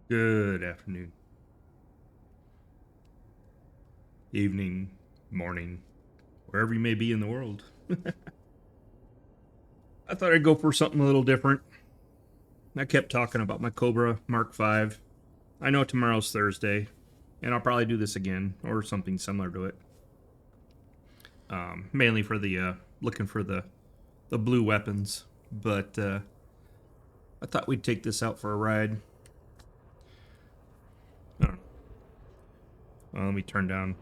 Good afternoon, evening, morning, wherever you may be in the world. I thought I'd go for something a little different. I kept talking about my Cobra Mark V. I know tomorrow's Thursday, and I'll probably do this again or something similar to it. Mainly for the looking for the blue weapons, but I thought we'd take this out for a ride. I don't know. Well, let me turn down.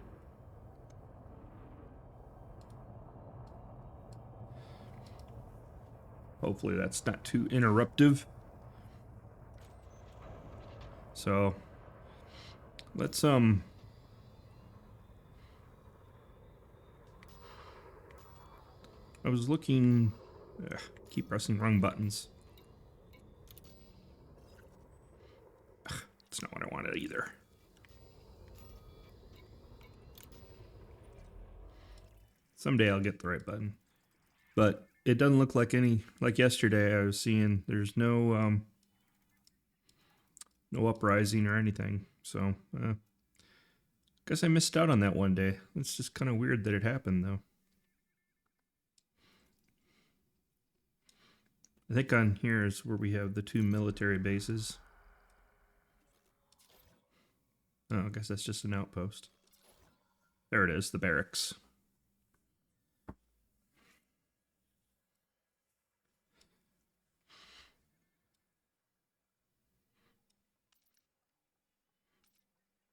Hopefully that's not too interruptive. So let's I was looking. Keep pressing wrong buttons. That's not what I wanted either. Someday I'll get the right button. But it doesn't look like like yesterday I was seeing there's no uprising or anything. So guess I missed out on that one day. It's just kind of weird that it happened though. I think on here is where we have the two military bases. Oh, I guess that's just an outpost. There it is, the barracks.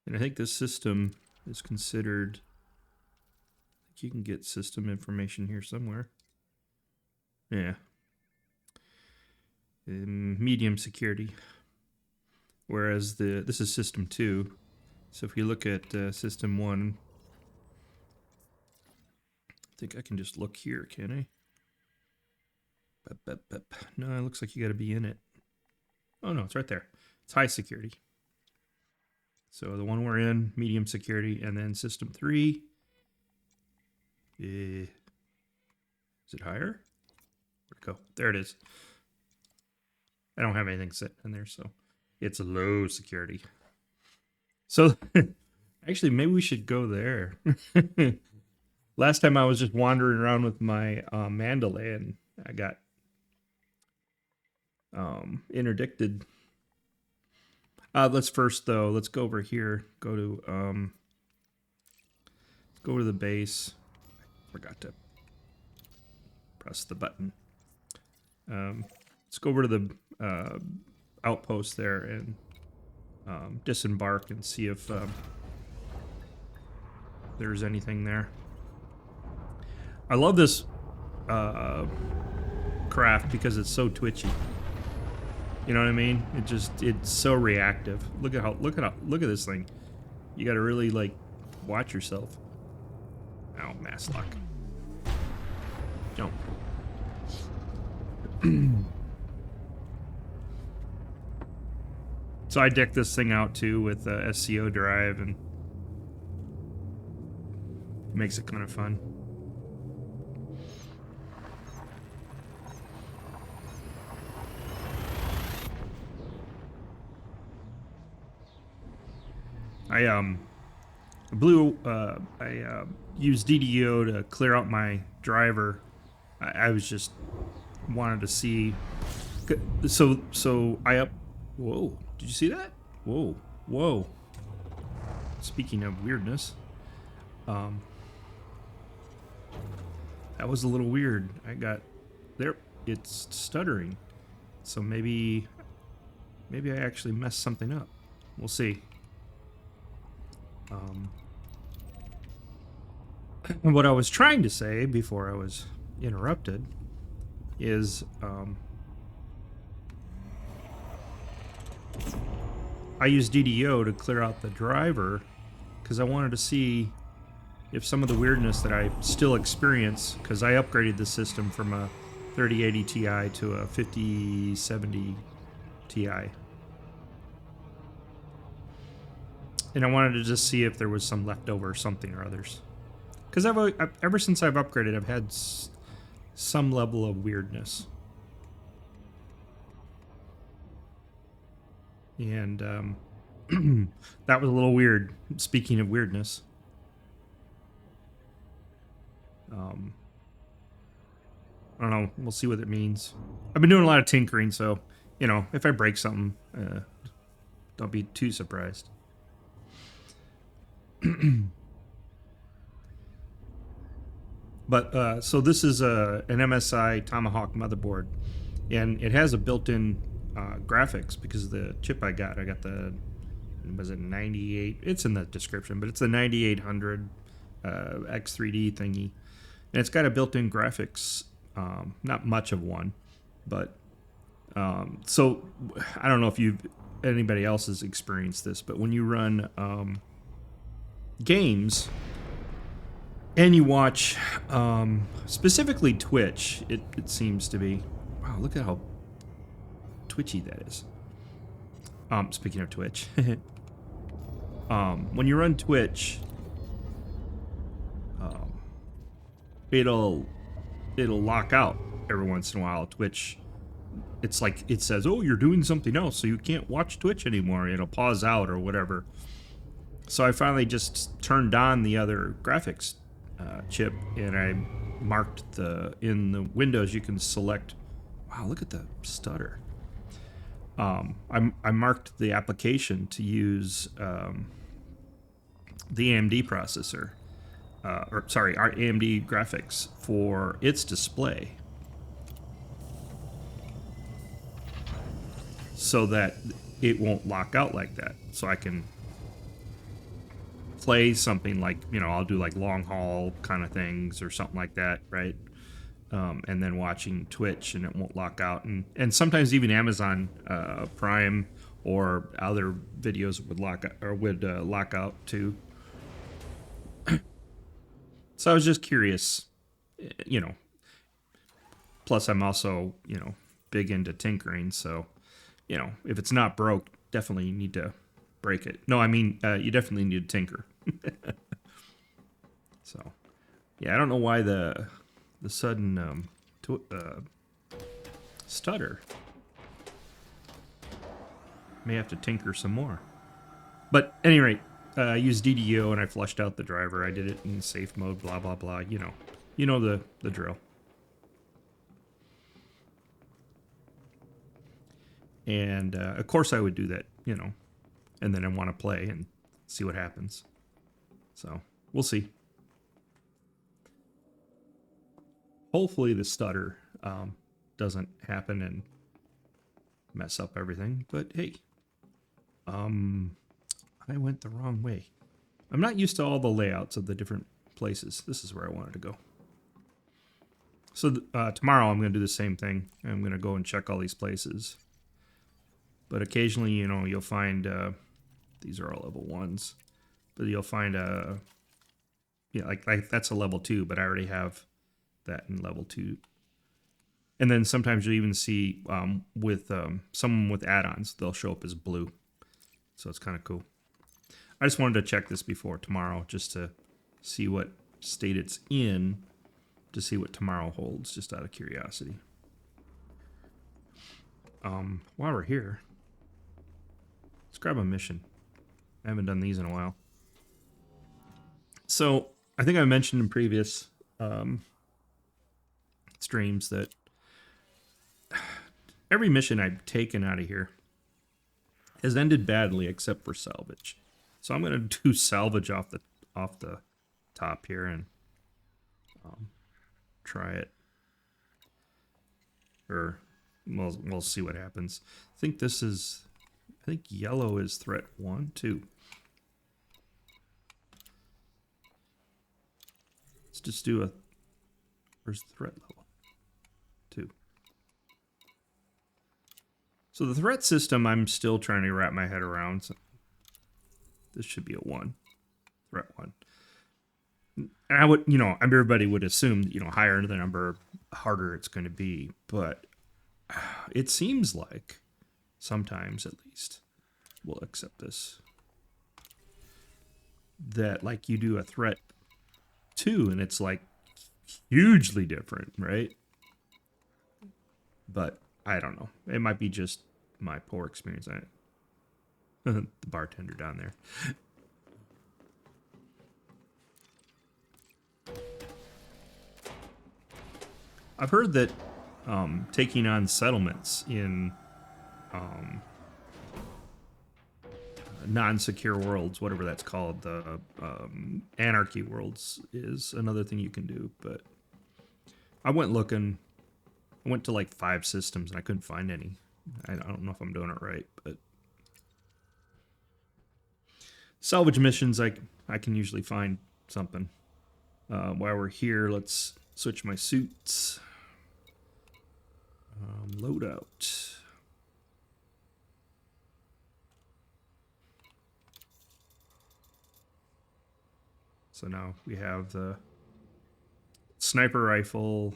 And I think this system is considered. I think you can get system information here somewhere. Yeah. Medium security. Whereas this is system 2. So if you look at system 1, I think I can just look here, can I? No, it looks like you got to be in it. Oh no, it's right there. It's high security. So the one we're in, medium security, and then system 3. Is it higher? Where'd it go? There it is. I don't have anything set in there, so it's low security. So actually, maybe we should go there. Last time I was just wandering around with my Mandalay, and I got interdicted. Let's first though. Let's go over here. Go to the base. Forgot to press the button. Let's go over to the outpost there and disembark and see if there's anything there. I love this craft because it's so twitchy. You know what I mean? It's so reactive. Look at this thing. You got to really like watch yourself. Ow, mass lock. Jump. So I decked this thing out too with SCO drive, and makes it kind of fun. I used DDO to clear out my driver. I was just wanted to see. So I up. Whoa! Did you see that? Whoa! Speaking of weirdness, that was a little weird. I got there. It's stuttering. So maybe I actually messed something up. We'll see. What I was trying to say before I was interrupted is I used DDO to clear out the driver because I wanted to see if some of the weirdness that I still experience, because I upgraded the system from a 3080 Ti to a 5070 Ti. And I wanted to just see if there was some leftover something or others. Because ever since I've upgraded, I've had some level of weirdness. And that was a little weird. Speaking of weirdness. I don't know. We'll see what it means. I've been doing a lot of tinkering, so, you know, if I break something, don't be too surprised. But, so this is an MSI Tomahawk motherboard, and it has a built-in graphics because of the chip I got. I got the, was it 98? It's in the description, but it's the 9800 X3D thingy. And it's got a built-in graphics, not much of one, but so I don't know if anybody else has experienced this, but when you run games and you watch specifically Twitch, it seems to be, wow, look at how twitchy that is. Speaking of Twitch, when you run Twitch, it'll lock out every once in a while. Twitch, it's like it says, oh, you're doing something else, so you can't watch Twitch anymore. It'll pause out or whatever. So I finally just turned on the other graphics chip, and I marked in the windows you can select, wow, look at the stutter. I marked the application to use the AMD processor, or sorry, our AMD graphics for its display, so that it won't lock out like that. So I can play something like, you know, I'll do like long haul kind of things or something like that, right? And then watching Twitch, and it won't lock out. And sometimes even Amazon Prime or other videos would lock out too. So I was just curious, you know. Plus, I'm also, you know, big into tinkering. So, you know, if it's not broke, definitely need to break it. No, I mean, you definitely need to tinker. So, yeah, I don't know why the sudden stutter. May have to tinker some more. But at any rate, I used DDO and I flushed out the driver. I did it in safe mode, blah, blah, blah. You know the drill. And of course I would do that, you know, and then I want to play and see what happens. So we'll see. Hopefully the stutter doesn't happen and mess up everything. But hey, I went the wrong way. I'm not used to all the layouts of the different places. This is where I wanted to go. So tomorrow I'm going to do the same thing. I'm going to go and check all these places. But occasionally, you know, you'll find, these are all level 1s, but you'll find yeah, like that's a level 2, but I already have that in level 2. And then sometimes you'll even see with someone with add-ons, they'll show up as blue. So it's kind of cool. I just wanted to check this before tomorrow, just to see what state it's in, to see what tomorrow holds, just out of curiosity. While we're here, let's grab a mission. I haven't done these in a while. So I think I mentioned in previous streams that every mission I've taken out of here has ended badly except for salvage. So I'm going to do salvage off the top here and try it. Or we'll see what happens. I think yellow is threat 1, 2. Let's just do where's the threat level? 2. So the threat system, I'm still trying to wrap my head around. So this should be a 1. Threat 1. And I would, you know, everybody would assume that, you know, higher the number, harder it's going to be. But it seems like sometimes, at least, we'll accept this, that like you do a threat 2 and it's like hugely different, right? But I don't know. It might be just my poor experience. The bartender down there. I've heard that taking on settlements in non-secure worlds, whatever that's called, the anarchy worlds, is another thing you can do. But I went looking. I went to like 5 systems and I couldn't find any. I don't know if I'm doing it right, but salvage missions, I can usually find something. While we're here, let's switch my suits. Loadout. So now we have the sniper rifle,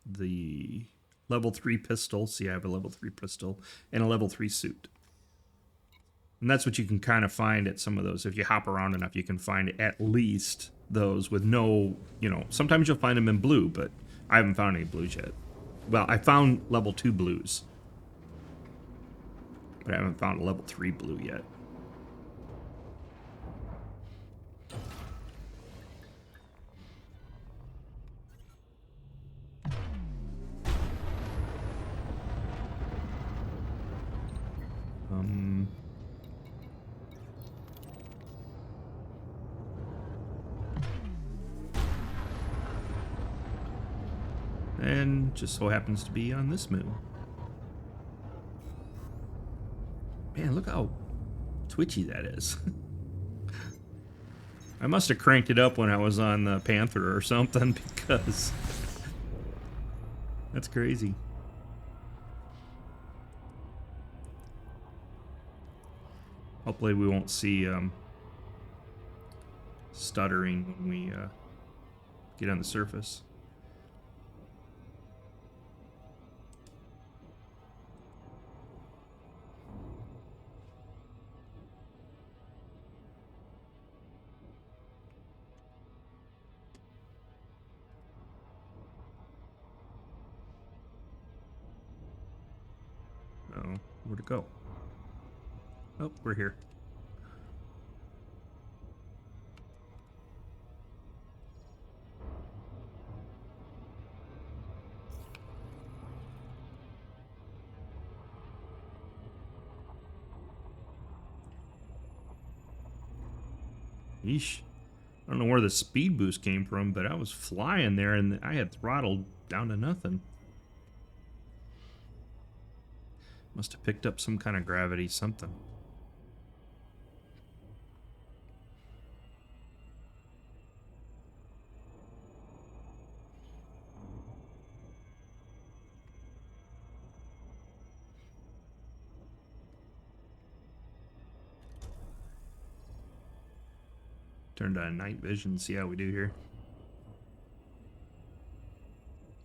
the level 3 pistol. See, I have a level 3 pistol and a level 3 suit. And that's what you can kind of find at some of those. If you hop around enough, you can find at least those with no, you know, sometimes you'll find them in blue, but I haven't found any blues yet. Well, I found level 2 blues, but I haven't found a level 3 blue yet. And just so happens to be on this moon. Man, look how twitchy that is. I must have cranked it up when I was on the Panther or something, because that's crazy. Hopefully we won't see stuttering when we get on the surface. Oh, where'd it go? Oh, we're here. Yeesh. I don't know where the speed boost came from, but I was flying there and I had throttled down to nothing. Must have picked up some kind of gravity, something. Turned on night vision, see how we do here.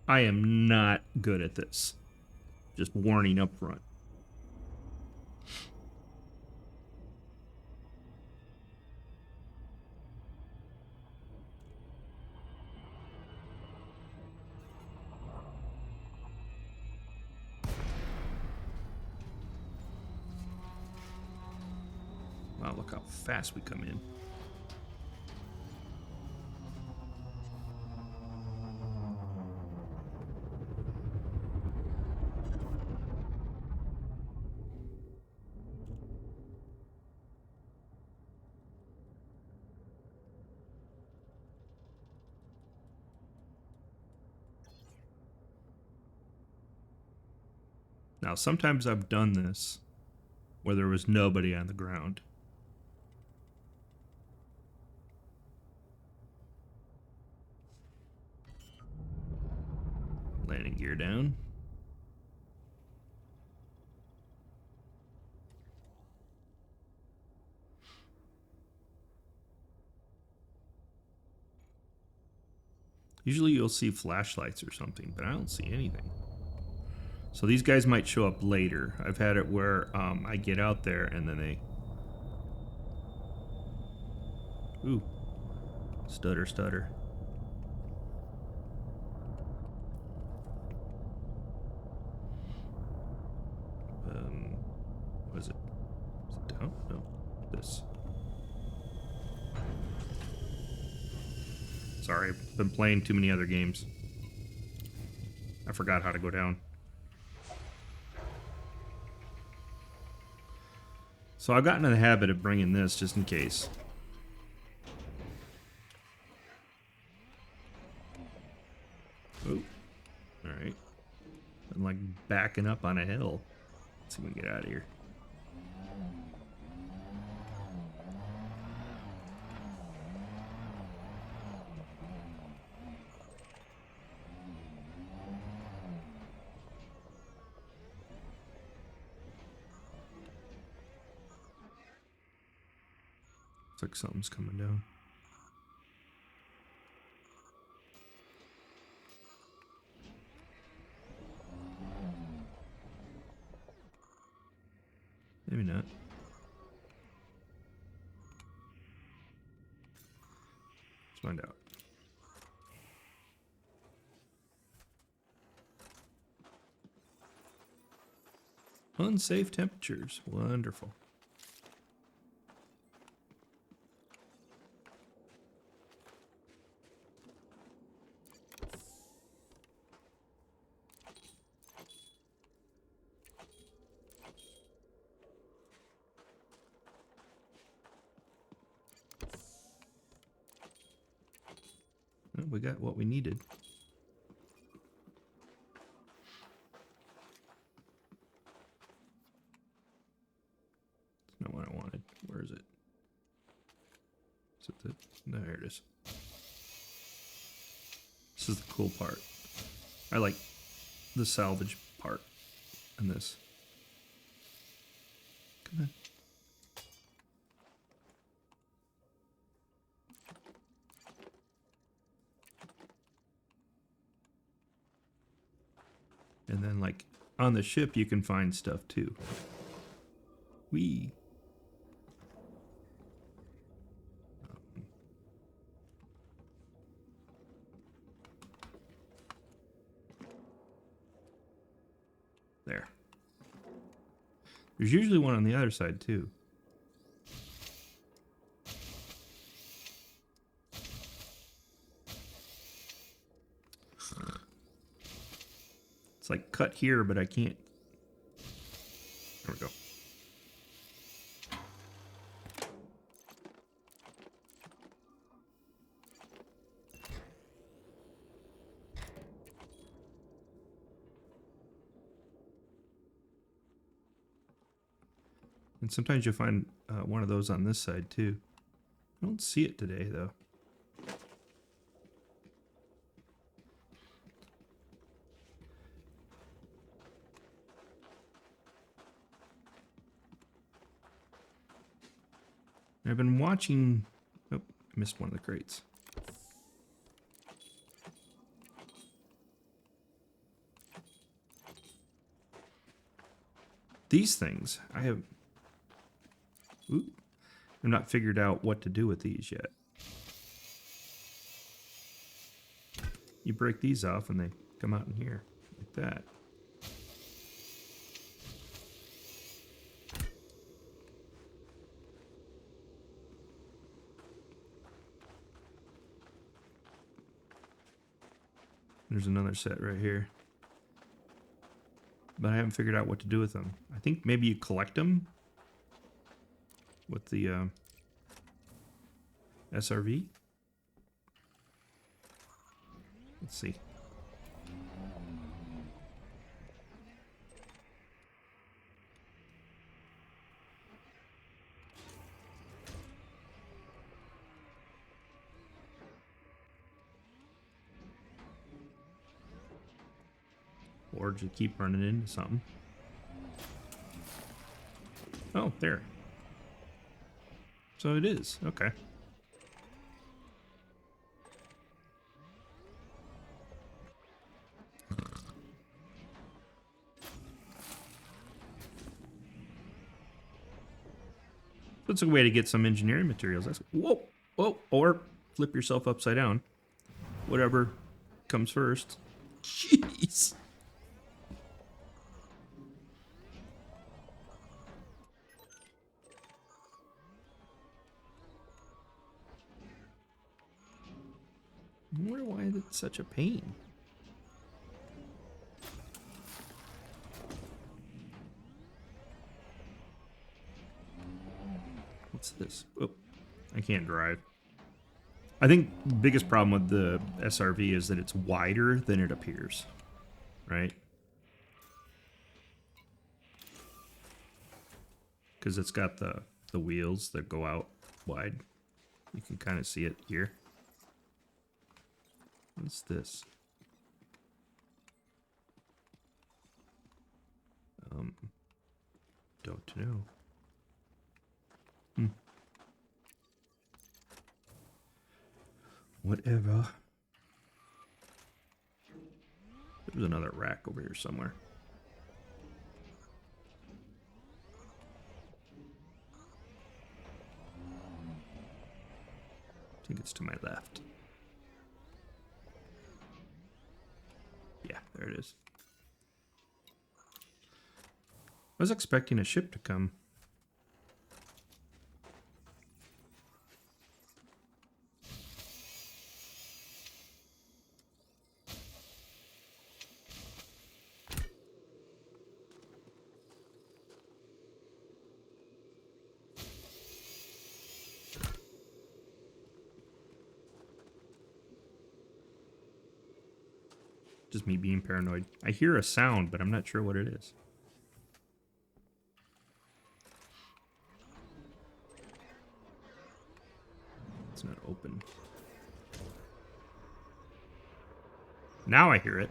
I am not good at this. Just warning up front. Wow, look how fast we come in. Now, sometimes I've done this where there was nobody on the ground. Landing gear down. Usually you'll see flashlights or something, but I don't see anything. So these guys might show up later. I've had it where I get out there and then they... Ooh. Stutter, stutter. What is it? Is it Sorry, I've been playing too many other games. I forgot how to go down. So I've gotten in the habit of bringing this just in case. Oh, alright. I'm like backing up on a hill. Let's see if we can get out of here. Looks like something's coming down. Maybe not. Let's find out. Unsafe temperatures. Wonderful. Well, we got what we needed. It's not what I wanted. Where is it? Is it the... No, there it is. This is the cool part. I like the salvage part in this. Come on. And then, like, on the ship, you can find stuff, too. Whee! There. There's usually one on the other side, too. It's like cut here, but I can't. There we go. And sometimes you'll find one of those on this side too. I don't see it today though. I've been watching... Oh, I missed one of the crates. These things, I have... Ooh, I've not figured out what to do with these yet. You break these off and they come out in here, like that. There's another set right here. But I haven't figured out what to do with them. I think maybe you collect them with the SRV. Let's see. Or just keep running into something. Oh, there. So it is. Okay. That's a way to get some engineering materials. That's whoa, whoa, or flip yourself upside down. Whatever comes first. Jeez. I wonder why that's such a pain. What's this? Oh, I can't drive. I think the biggest problem with the SRV is that it's wider than it appears, right? Because it's got the wheels that go out wide. You can kind of see it here. What's this? Don't know. Whatever. There's another rack over here somewhere. I think it's to my left. Yeah, there it is. I was expecting a ship to come. Just me being paranoid. I hear a sound, but I'm not sure what it is. It's not open. Now I hear it.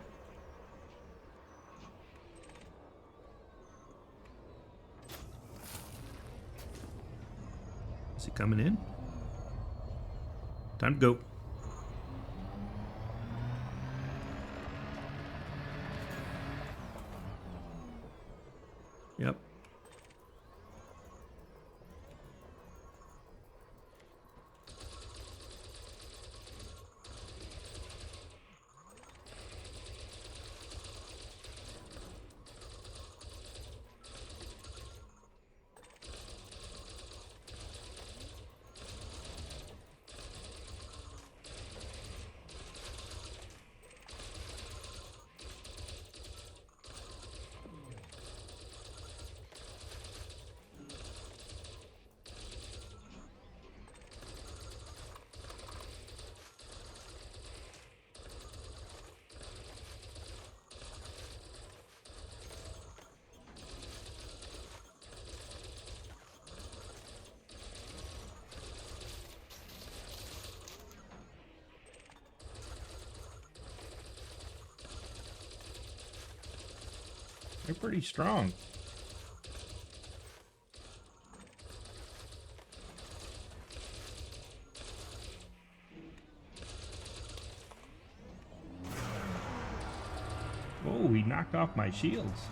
Is he coming in? Time to go. Yep. They're pretty strong. Oh, he knocked off my shields.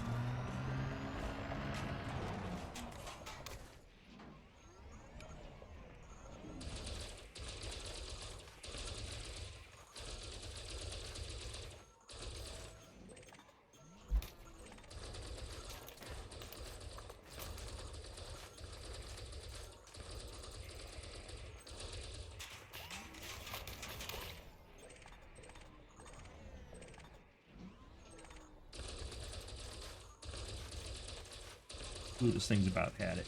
Ooh, this thing's about had it.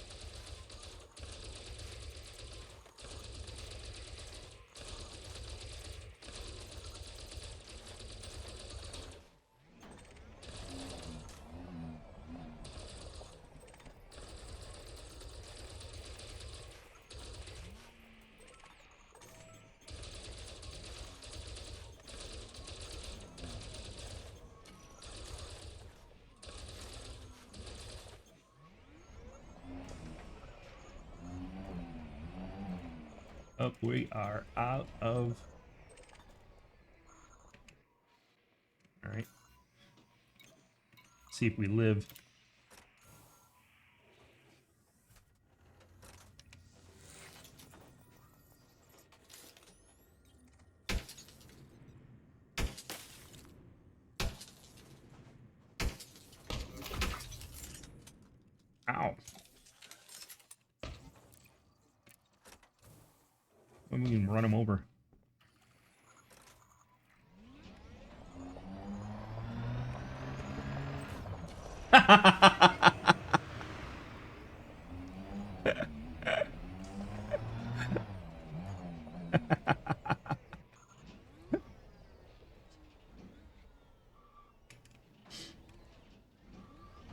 Up, we are out of. All right. See if we live. Ow. When we can run him over.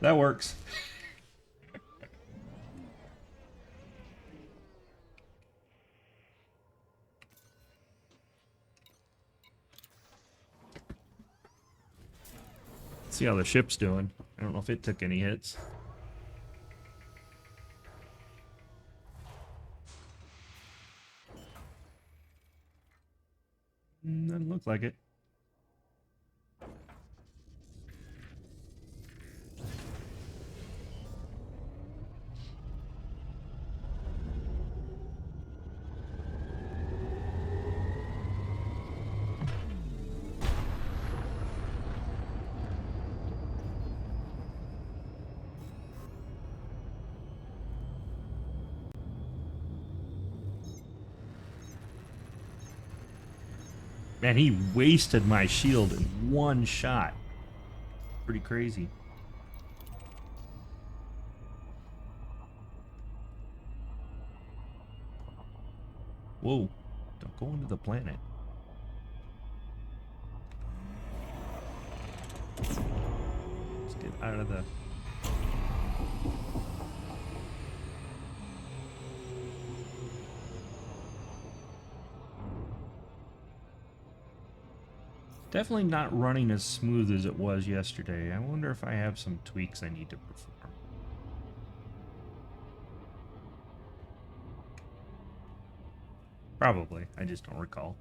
That works. See how the ship's doing. I don't know if it took any hits. Doesn't look like it. Man, he wasted my shield in one shot. Pretty crazy. Whoa. Don't go into the planet. Let's get out of the... Definitely not running as smooth as it was yesterday. I wonder if I have some tweaks I need to perform. Probably. I just don't recall.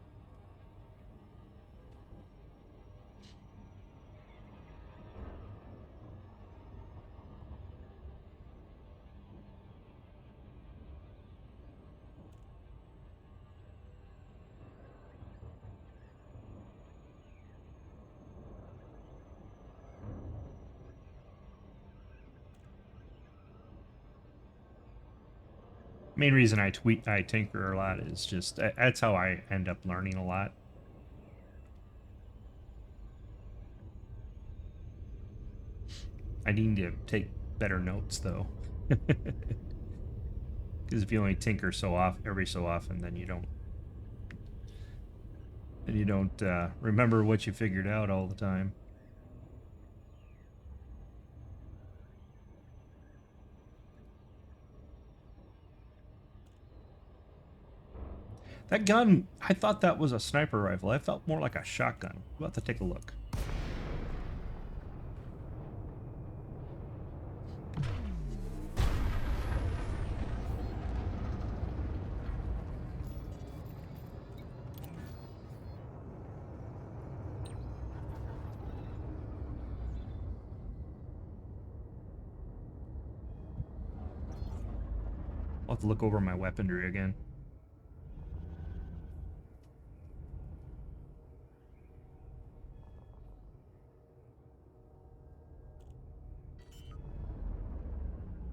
Main reason I tinker a lot is just that's how I end up learning a lot. I need to take better notes though, because if you only tinker every so often, then you don't remember what you figured out all the time. That gun, I thought that was a sniper rifle. I felt more like a shotgun. We'll have to take a look. I'll have to look over my weaponry again.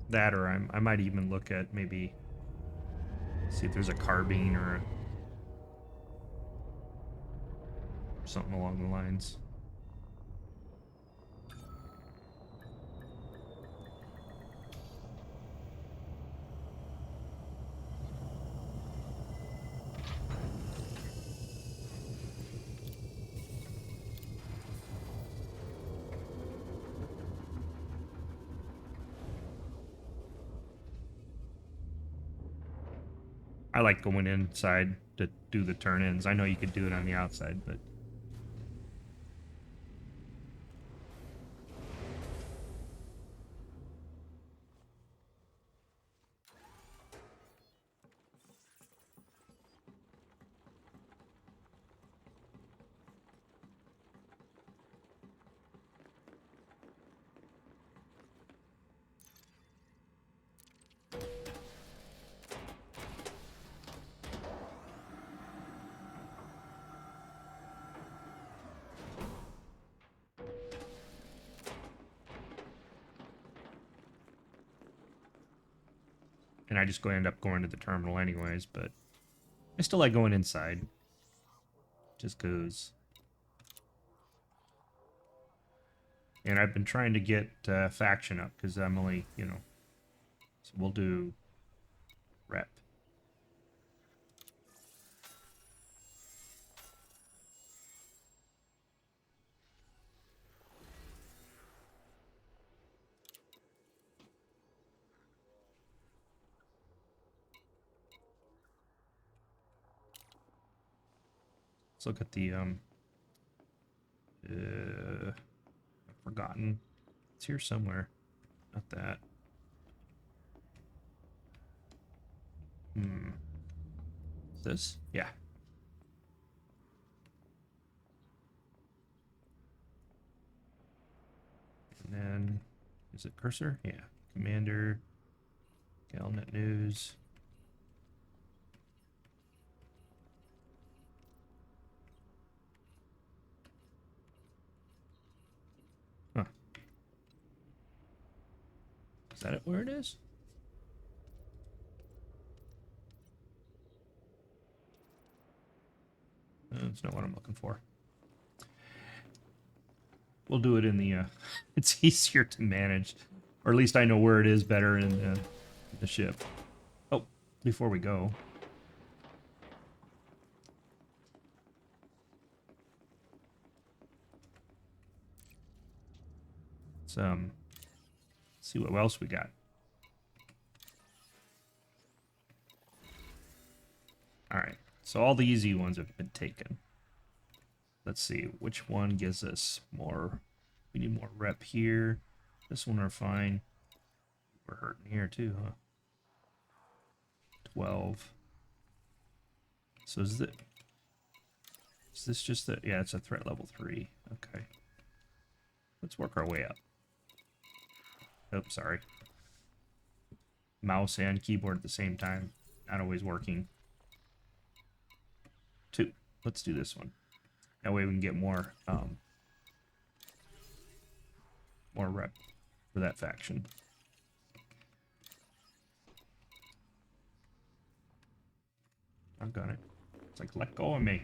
That, or I might even look at maybe see if there's a carbine or something along the lines. I like going inside to do the turn-ins. I know you could do it on the outside, but... And I just end up going to the terminal anyways, but I still like going inside. Just 'cause And I've been trying to get faction up because I'm only, you know. So we'll do rep. Let's look at the I've forgotten. It's here somewhere. Not that. Is this? Yeah. And then, is it cursor? Yeah. Commander. Galnet News. Huh. Is that it where it is? That's not what I'm looking for. We'll do it in the, it's easier to manage. Or at least I know where it is better in the ship. Oh, before we go. Let's see what else we got. Alright, so all the easy ones have been taken. Let's see, which one gives us more? We need more rep here. This one are fine. We're hurting here too, huh? 12. So is this just a, yeah, it's a threat level 3. Okay. Let's work our way up. Oh, sorry. Mouse and keyboard at the same time. Not always working. 2. Let's do this one. That way we can get more rep for that faction. I've got it. It's like, let go of me.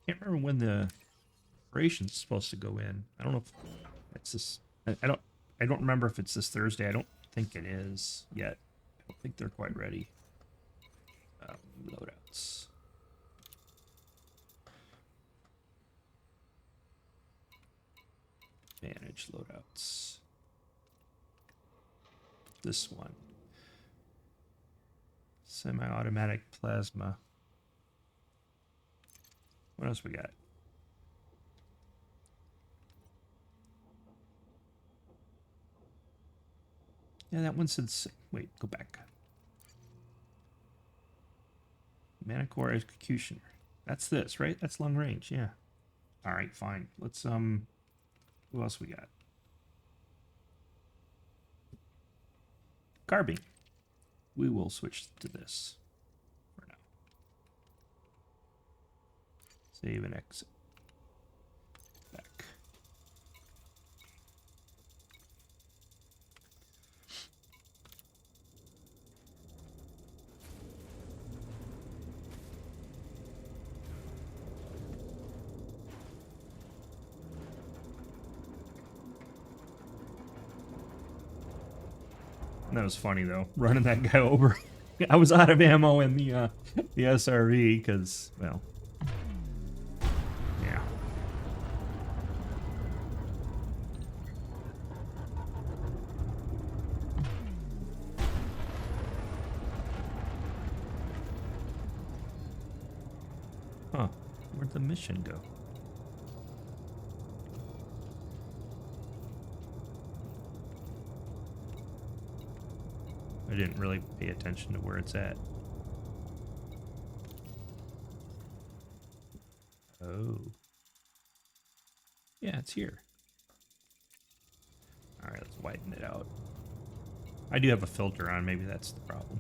Can't remember when the operation's supposed to go in. I don't know if it's this. I don't remember if it's this Thursday. I don't think it is yet. I don't think they're quite ready. Loadouts. Manage loadouts. This one. Semi-automatic plasma. What else we got? Yeah, that one said... Wait, go back. Manicore Executioner. That's this, right? That's long range, yeah. Alright, fine. Let's, who else we got? Carbine. We will switch to this for now. Save and exit. Back. That was funny though, running that guy over. I was out of ammo in the SRV because, well, yeah. Huh? Where'd the mission go? I didn't really pay attention to where it's at. Oh. Yeah, it's here. Alright, let's widen it out. I do have a filter on, maybe that's the problem.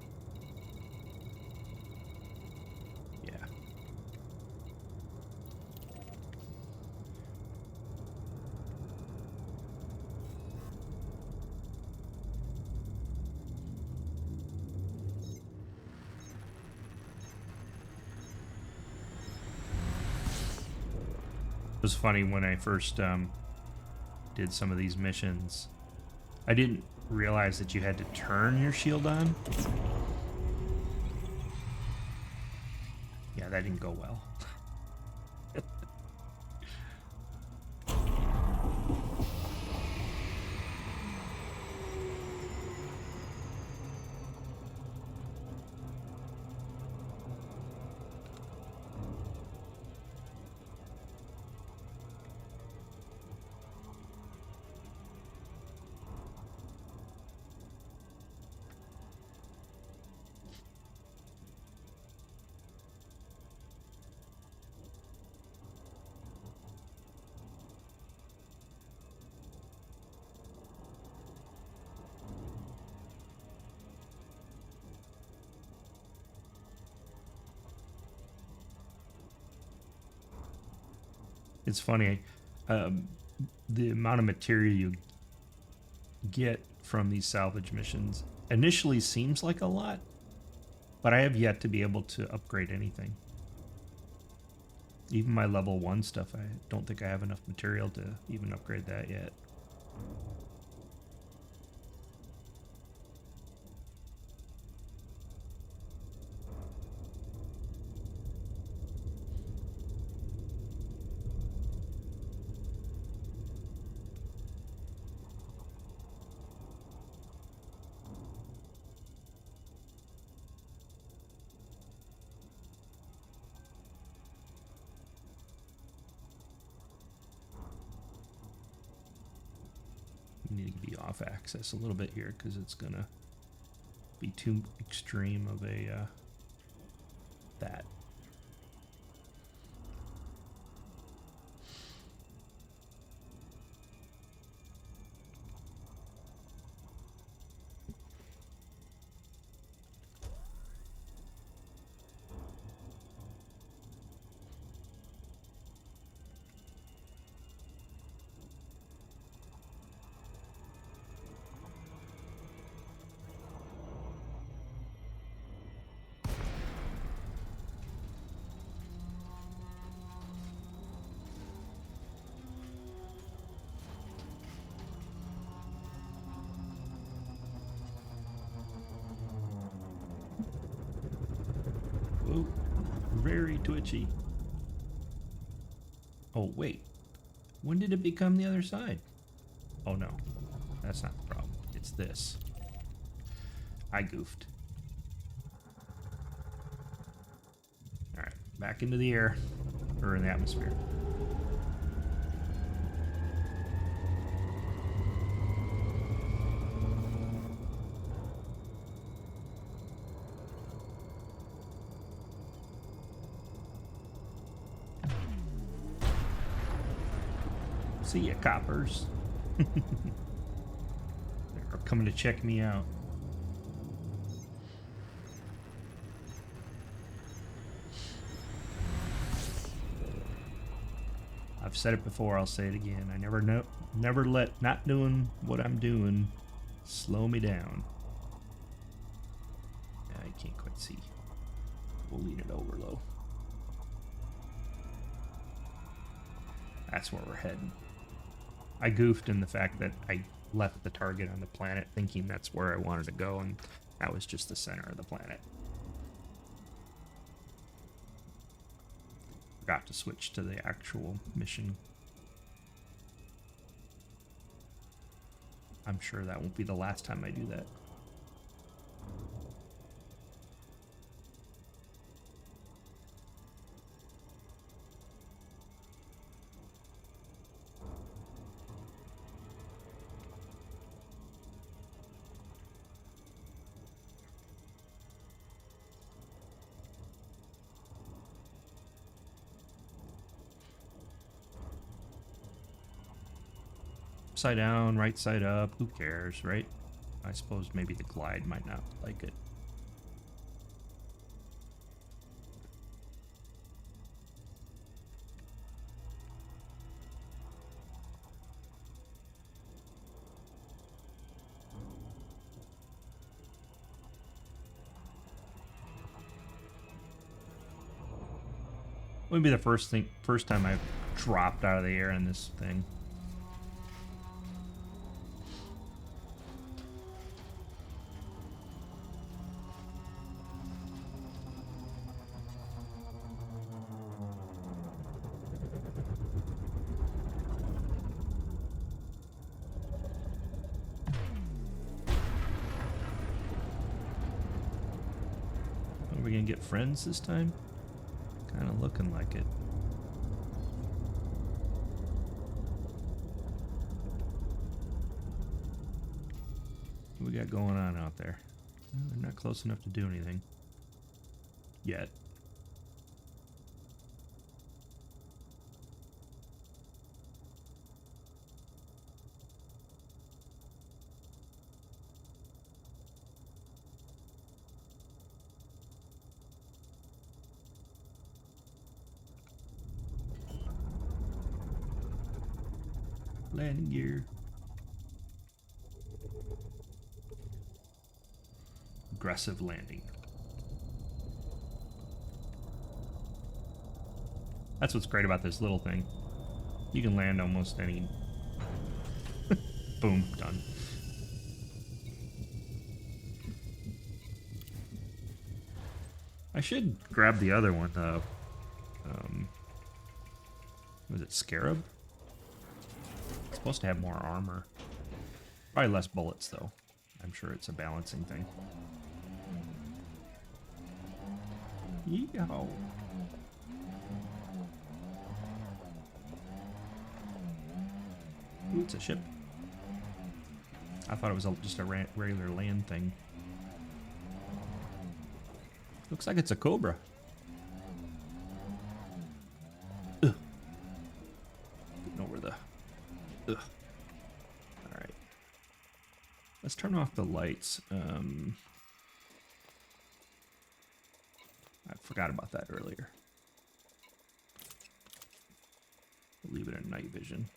was funny when I first did some of these missions. I didn't realize that you had to turn your shield on. Yeah, that didn't go well. It's funny, the amount of material you get from these salvage missions initially seems like a lot, but I have yet to be able to upgrade anything. Even my level 1 stuff, I don't think I have enough material to even upgrade that yet. Need to be off axis a little bit here because it's gonna be too extreme of a that. Whoa, very twitchy. Oh, wait. When did it become the other side? Oh, no. That's not the problem. It's this. I goofed. Alright, back into the air. Or in the atmosphere. See ya, coppers. They're coming to check me out. I've said it before, I'll say it again. I never let not doing what I'm doing slow me down. I can't quite see. We'll lean it over low. That's where we're heading. I goofed in the fact that I left the target on the planet thinking that's where I wanted to go, and that was just the center of the planet. Forgot to switch to the actual mission. I'm sure that won't be the last time I do that. Upside down, right side up, who cares, right? I suppose maybe the glide might not like it. Wouldn't be the first time I've dropped out of the air in this thing. Are we gonna get friends this time? Kind of looking like it. What we got going on out there? Well, they're not close enough to do anything. Yet. Landing gear. Aggressive landing. That's what's great about this little thing. You can land almost any... Boom, done. I should grab the other one, was it Scarab? It's supposed to have more armor. Probably less bullets, though. I'm sure it's a balancing thing. Yeehaw. Ooh, it's a ship. I thought it was just a regular land thing. Looks like it's a Cobra. Ugh. Getting over the... Ugh. Alright. Let's turn off the lights. I forgot about that earlier. We'll leave it in night vision.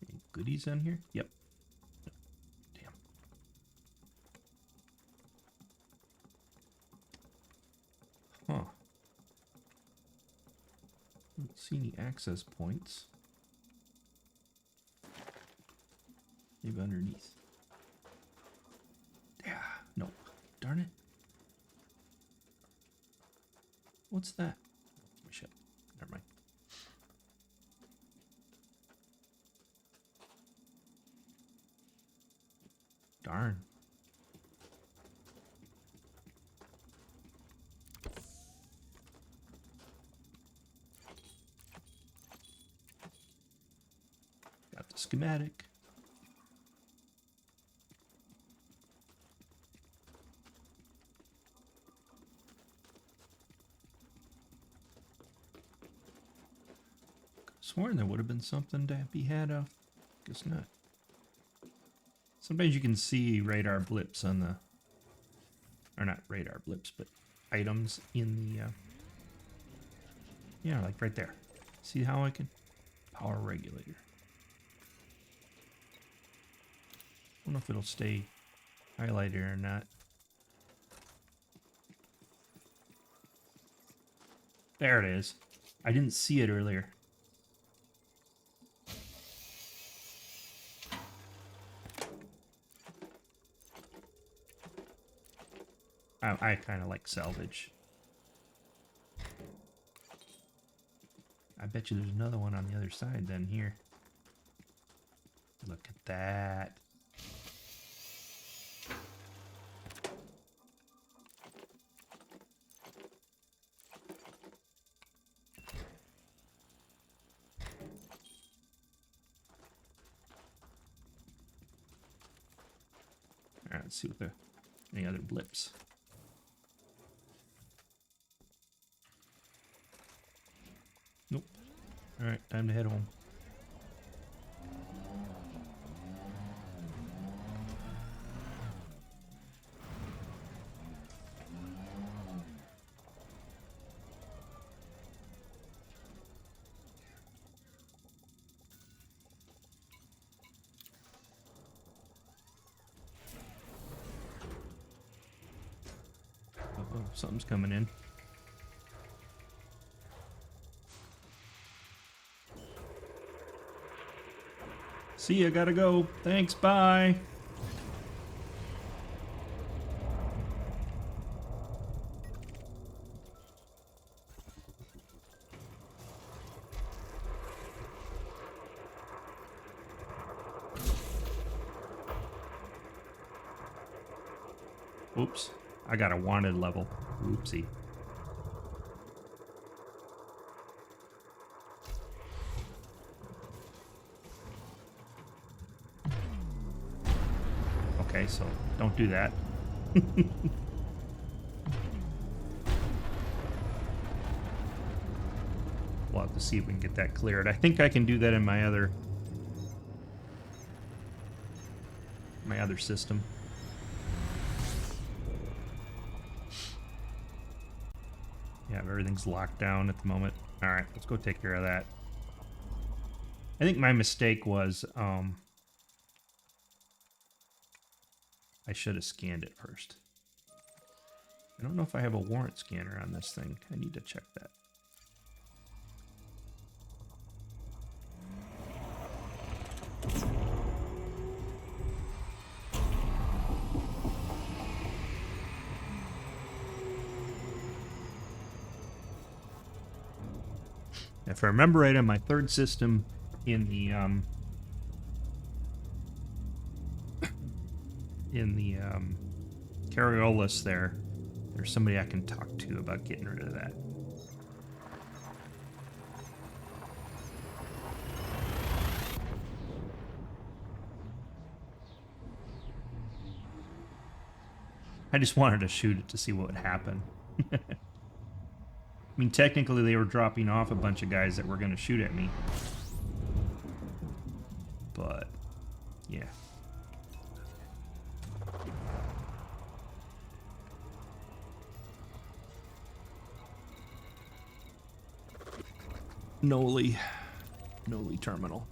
Any goodies on here? Yep. Damn. Huh. Don't see any access points. Maybe underneath. Yeah, nope. Darn it. What's that? Oh, shit. Never mind. Darn. Got the schematic. Sworn there would have been something to be had of. Guess not. Sometimes you can see radar blips on the... Or not radar blips, but items in the... yeah, like right there. See how I can... Power regulator. I don't know if it'll stay highlighted or not. There it is. I didn't see it earlier. I kind of like salvage. I bet you there's another one on the other side then here. Look at that. Alright, let's see what the any other blips. Nope. Alright, time to head home. something's coming in. See ya, gotta go. Thanks, bye. Oops, I got a wanted level. Oopsie. Okay, so don't do that. We'll have to see if we can get that cleared. I think I can do that in my other system. Yeah, everything's locked down at the moment. All right, let's go take care of that. I think my mistake was I should have scanned it first. I don't know if I have a warrant scanner on this thing. I need to check that. If I remember right, on my third system in the Carriolis there's somebody I can talk to about getting rid of that. I just wanted to shoot it to see what would happen. I mean, technically they were dropping off a bunch of guys that were going to shoot at me. But, yeah. Noli terminal.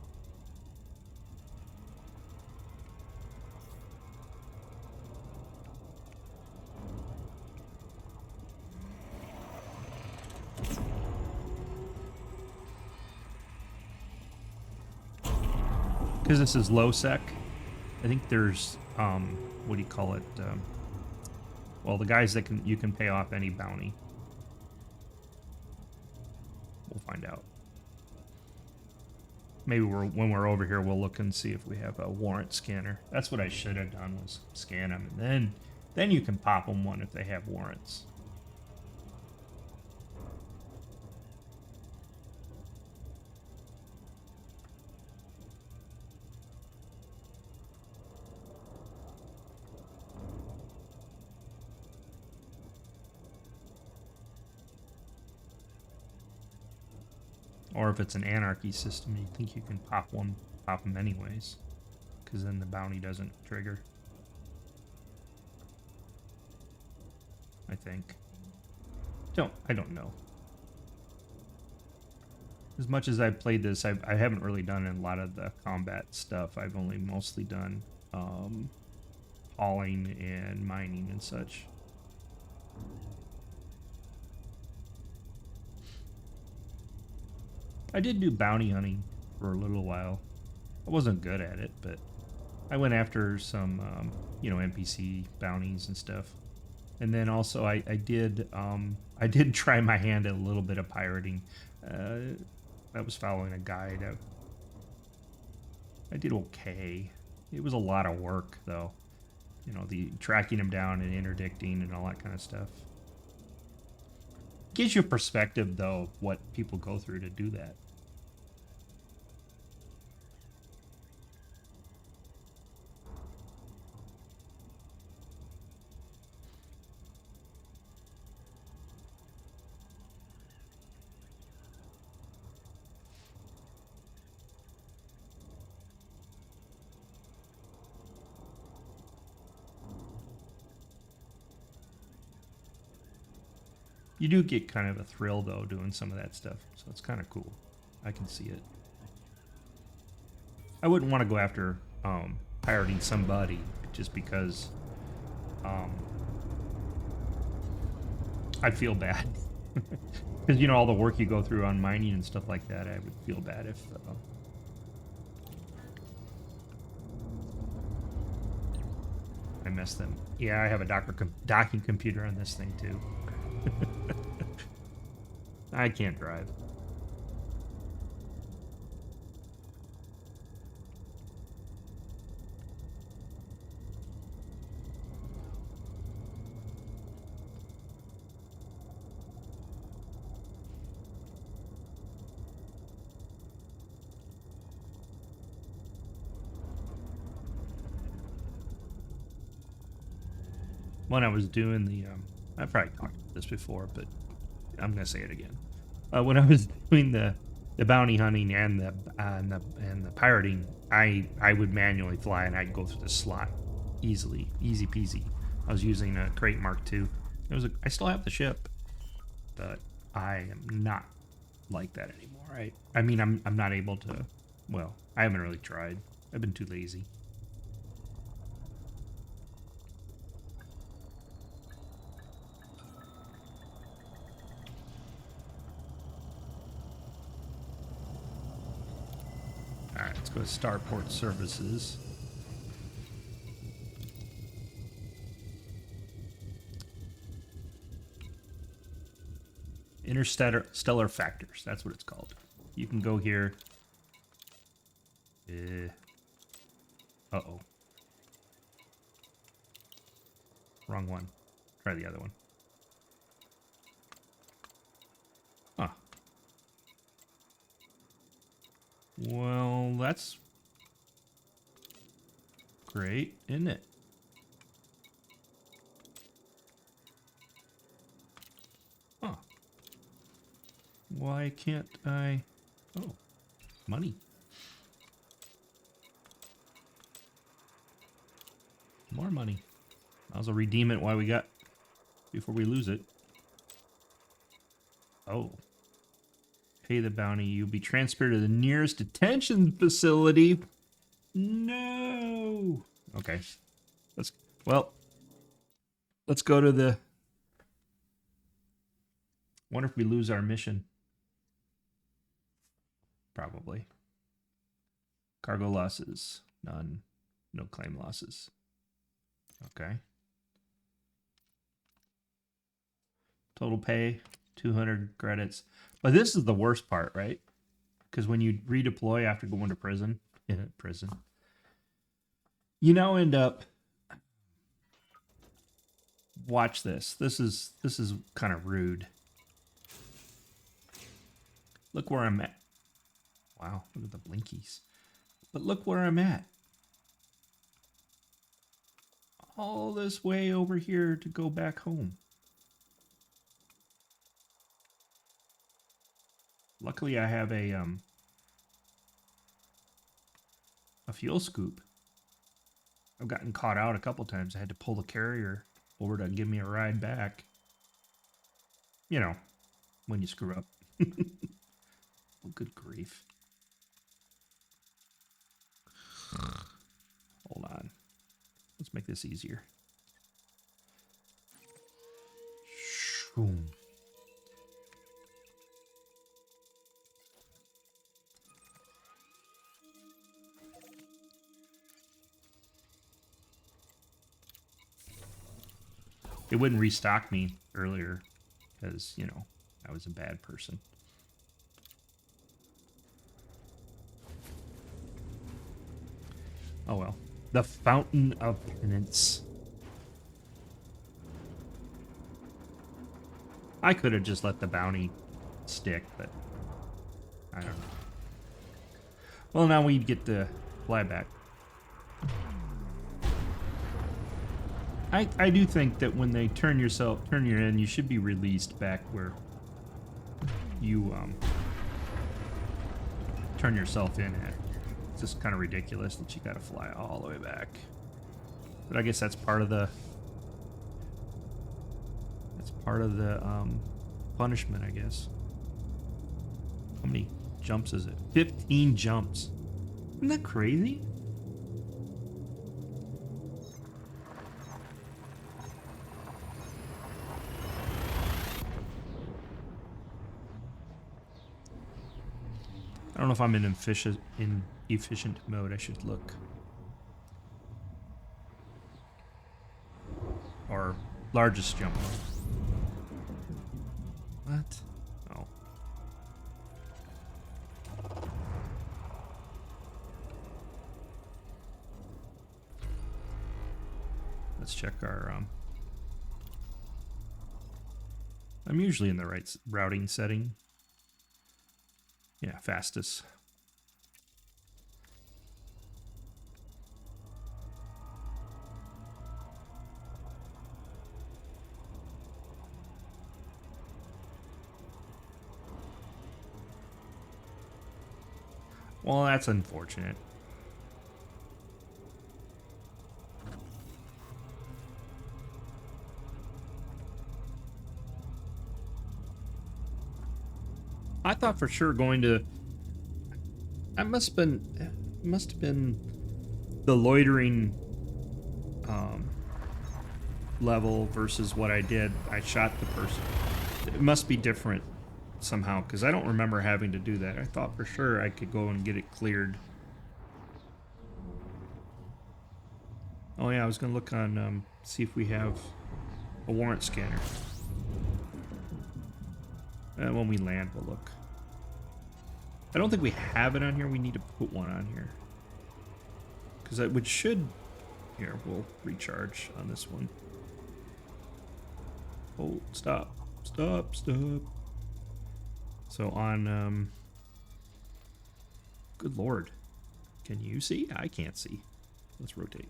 Because this is low sec, I think there's what do you call it? Well, the guys that you can pay off any bounty. We'll find out. Maybe when we're over here, we'll look and see if we have a warrant scanner. That's what I should have done, was scan them, and then you can pop them one if they have warrants. Or if it's an anarchy system, you think you can pop them anyways, because then the bounty doesn't trigger. I think. I don't know. As much as I've played this, I haven't really done a lot of the combat stuff. I've only mostly done hauling and mining and such. I did do bounty hunting for a little while. I wasn't good at it, but I went after some, NPC bounties and stuff. And then also I did try my hand at a little bit of pirating. I was following a guide. I did okay. It was a lot of work, though. You know, the tracking them down and interdicting and all that kind of stuff. Gives you a perspective, though, of what people go through to do that. You do get kind of a thrill, though, doing some of that stuff, so it's kind of cool. I can see it. I wouldn't want to go after pirating somebody just because I'd feel bad. Because, you know, all the work you go through on mining and stuff like that, I would feel bad if... I messed them. Yeah, I have a docking computer on this thing, too. I can't drive. When I was doing the, I've probably talked about this before, but I'm gonna say it again. When I was doing the bounty hunting and the pirating, I would manually fly and I'd go through the slot easy peasy. I was using a Crate Mark II. I still have the ship, but I am not like that anymore. I mean, I'm not able to. Well, I haven't really tried. I've been too lazy. Alright, let's go to Starport Services. Interstellar Factors, that's what it's called. You can go here. Uh-oh. Wrong one. Try the other one. Huh. Well, that's great, isn't it? Huh. Why can't I... Oh, money. More money. Might as well redeem it while we got... before we lose it. Oh. Pay the bounty. You'll be transferred to the nearest detention facility. No. Okay. Let's go to the... Wonder if we lose our mission. Probably. Cargo losses. None. No claim losses. Okay. Total pay, 200 credits. But this is the worst part, right? Because when you redeploy after going to prison, you now end up... Watch this. This is kind of rude. Look where I'm at. Wow, look at the blinkies. But look where I'm at. All this way over here to go back home. Luckily, I have a fuel scoop. I've gotten caught out a couple times. I had to pull the carrier over to give me a ride back. You know, when you screw up. Oh, good grief. Hold on. Let's make this easier. Shoom. It wouldn't restock me earlier because, you know, I was a bad person. Oh well. The Fountain of Penance. I could have just let the bounty stick, but I don't know. Well, now we get to fly back. I do think that when they turn you in, you should be released back where you turn yourself in at. It's just kind of ridiculous that you gotta fly all the way back. But I guess that's part of the punishment, I guess. How many jumps is it? 15 jumps. Isn't that crazy? don't know if I'm in efficient mode. I should look. Or largest jump mode. What? Oh. Let's check our I'm usually in the right routing setting. Yeah, fastest. Well, that's unfortunate. I thought for sure going to... That must have been the loitering level versus what I did. I shot the person. It must be different somehow, because I don't remember having to do that. I thought for sure I could go and get it cleared. Oh yeah, I was gonna look on see if we have a warrant scanner. When we land, we'll look. I don't think we have it on here. We need to put one on here. Because it should... Here, we'll recharge on this one. Oh, stop. Stop, stop. So on... Good lord. Can you see? I can't see. Let's rotate.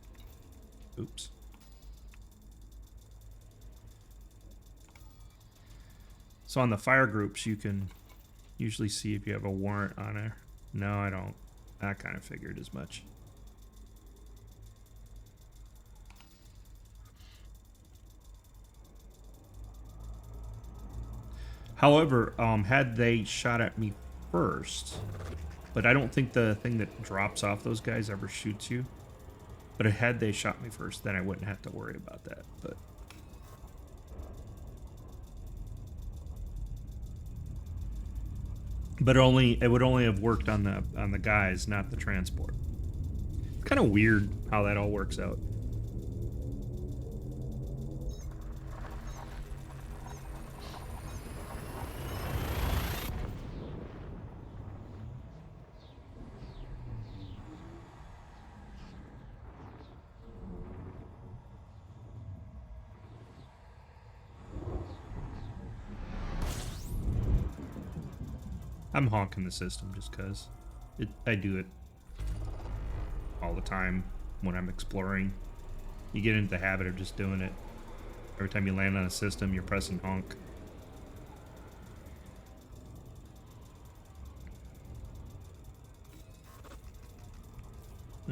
Oops. So on the fire groups, you can usually see if you have a warrant on it. No, I don't. I kind of figured as much. However, had they shot at me first, but I don't think the thing that drops off those guys ever shoots you. But had they shot me first, then I wouldn't have to worry about that. But it would only have worked on the guys, not the transport. It's kind of weird how that all works out. I'm honking the system just because I do it all the time when I'm exploring. You get into the habit of just doing it. Every time you land on a system, you're pressing honk.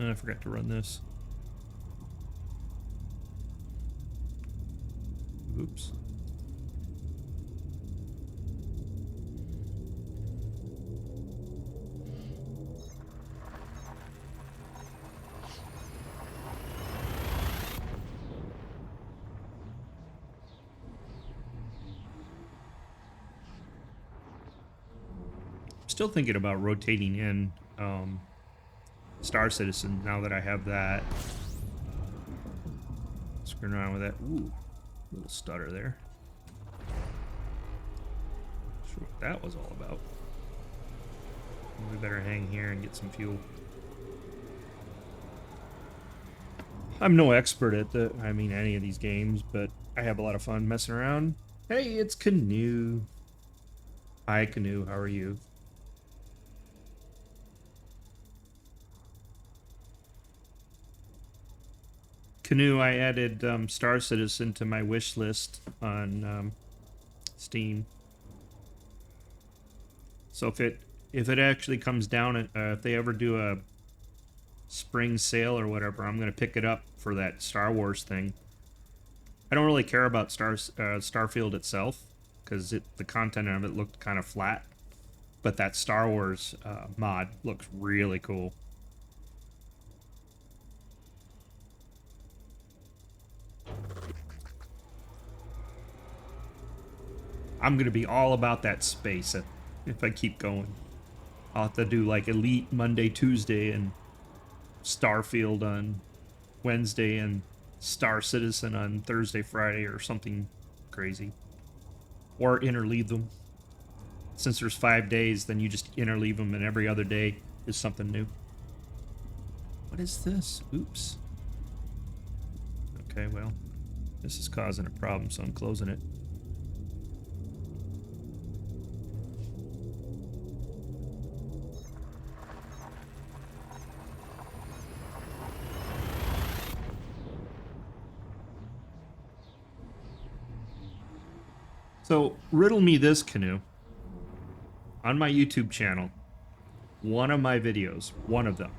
Oh, I forgot to run this. Oops. Still thinking about rotating in Star Citizen now that I have that. Screwing around with that. Ooh, little stutter there. Not sure what that was all about. We better hang here and get some fuel. I'm no expert at any of these games, but I have a lot of fun messing around. Hey, it's Canoe. Hi, Canoe. How are you? Canoe, I added Star Citizen to my wish list on Steam. So if it actually comes down, if they ever do a spring sale or whatever, I'm gonna pick it up for that Star Wars thing. I don't really care about Starfield itself because the content of it looked kind of flat, but that Star Wars mod looks really cool. I'm going to be all about that space if I keep going. I'll have to do like Elite Monday, Tuesday, and Starfield on Wednesday, and Star Citizen on Thursday, Friday, or something crazy. Or interleave them. Since there's 5 days, then you just interleave them, and every other day is something new. What is this? Oops. Okay, well, this is causing a problem, so I'm closing it. So, riddle me this, Canoe. On my YouTube channel, one of my videos, one of them,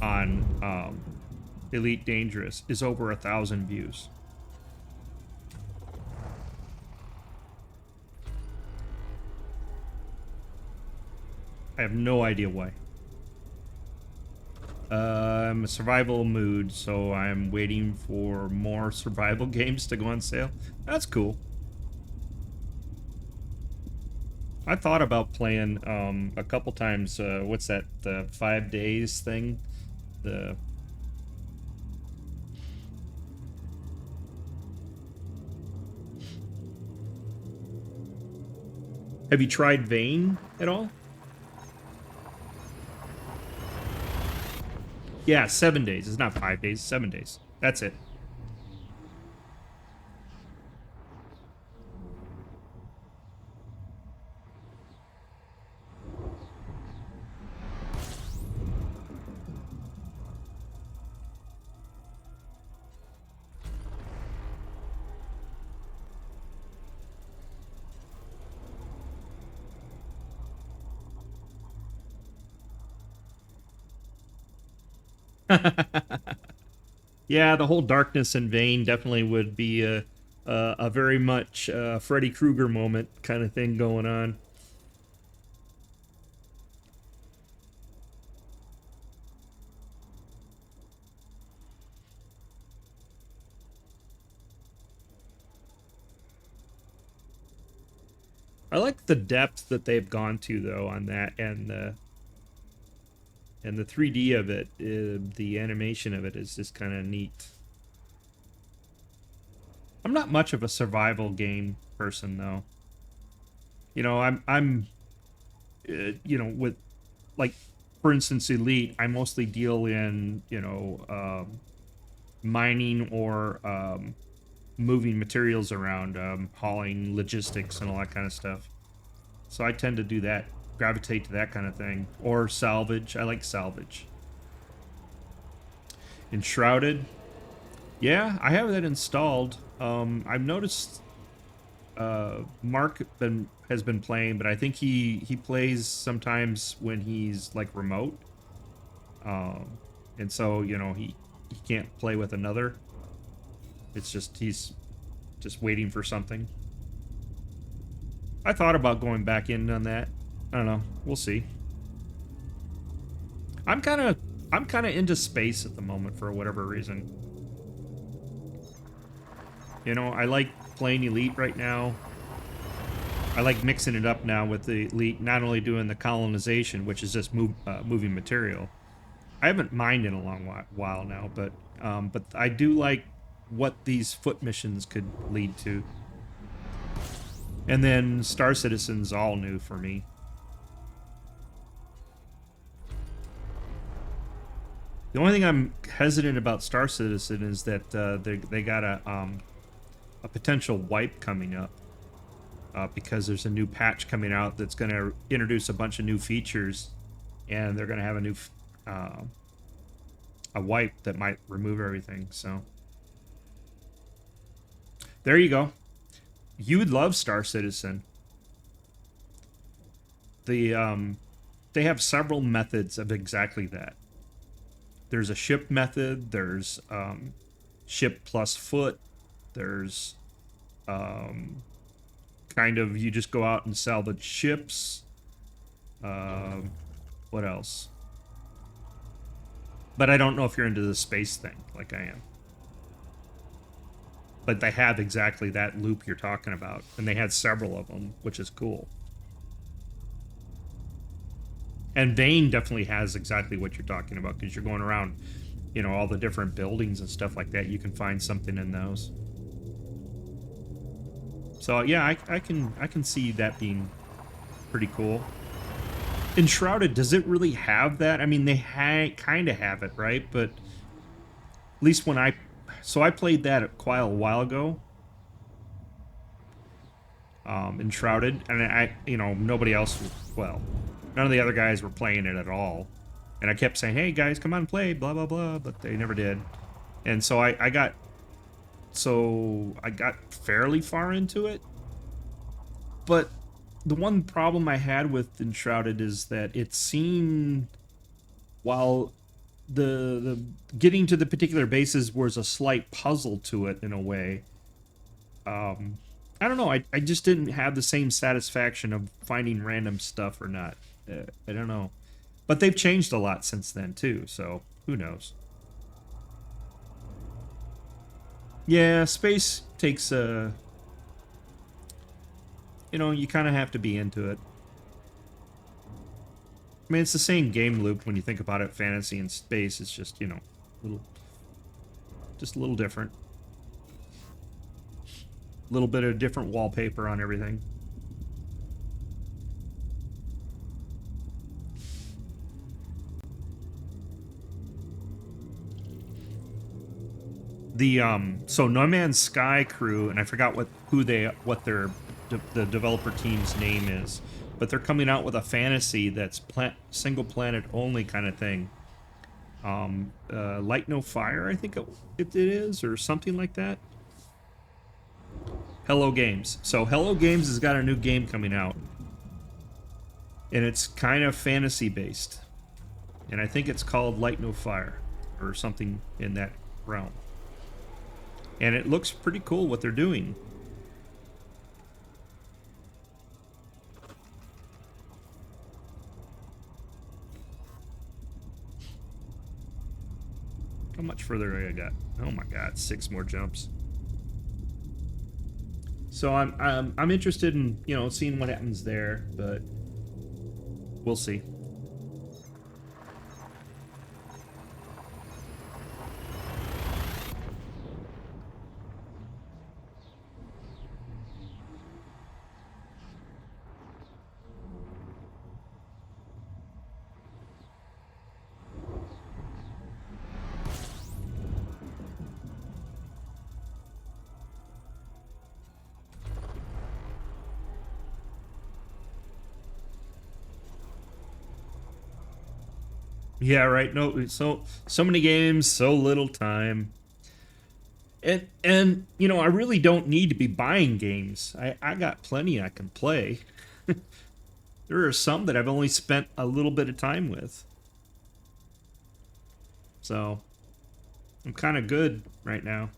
on Elite Dangerous is over 1,000 views. I have no idea why. I'm a survival mood, so I'm waiting for more survival games to go on sale. That's cool. I thought about playing a couple times. What's that? The 5 days thing. The Have you tried Vane at all? Yeah, 7 days. It's not 5 days, 7 days. That's it. Yeah, the whole darkness in Vane definitely would be a very much Freddy Krueger moment kind of thing going on. I like the depth that they've gone to though on that, and the 3D of it, the animation of it is just kind of neat. I'm not much of a survival game person though. You know, I'm you know, with like for instance Elite, I mostly deal in, you know, mining or moving materials around, hauling logistics and all that kind of stuff. So I tend to do that, gravitate to that kind of thing. Or salvage. I like salvage. Enshrouded. Yeah, I have that installed. I've noticed Mark has been playing, but I think he plays sometimes when he's like remote. And so, you know, he can't play with another. It's just he's just waiting for something. I thought about going back in on that. I don't know. We'll see. I'm kind of into space at the moment for whatever reason. You know, I like playing Elite right now. I like mixing it up now with the Elite, not only doing the colonization, which is just moving material. I haven't mined in a long while now, but I do like what these foot missions could lead to. And then Star Citizen's all new for me. The only thing I'm hesitant about Star Citizen is that they got a potential wipe coming up because there's a new patch coming out that's going to introduce a bunch of new features, and they're going to have a new a wipe that might remove everything. So there you go. You would love Star Citizen. They have several methods of exactly that. There's a ship method. There's ship plus foot. There's kind of you just go out and salvage ships. What else? But I don't know if you're into the space thing like I am. But they have exactly that loop you're talking about, and they had several of them, which is cool. And Vane definitely has exactly what you're talking about, because you're going around, you know, all the different buildings and stuff like that. You can find something in those. So yeah, I can see that being pretty cool. Enshrouded, does it really have that? I mean, they kind of have it, right? But at least when I played that quite a while ago, Enshrouded, and you know, nobody else, well, none of the other guys were playing it at all. And I kept saying, hey guys, come on, play, blah, blah, blah, but they never did. And so I got fairly far into it. But the one problem I had with Enshrouded is that it seemed, while the getting to the particular bases was a slight puzzle to it in a way, I don't know, I just didn't have the same satisfaction of finding random stuff or not. I don't know. But they've changed a lot since then, too, so who knows? Yeah, space takes a... You know, you kind of have to be into it. I mean, it's the same game loop when you think about it. Fantasy and space is just, you know, just a little different. A little bit of different wallpaper on everything. The so No Man's Sky crew, and I forgot what the developer team's name is, but they're coming out with a fantasy that's single planet only kind of thing. Light No Fire, I think it is, or something like that. Hello Games. So Hello Games has got a new game coming out, and it's kind of fantasy based, and I think it's called Light No Fire or something in that realm. And it looks pretty cool what they're doing. How much further I got? Oh my god, 6 more jumps. So I'm interested in, you know, seeing what happens there, but we'll see. Yeah, right. No, so many games, so little time. And you know, I really don't need to be buying games. I got plenty I can play. There are some that I've only spent a little bit of time with. So I'm kind of good right now.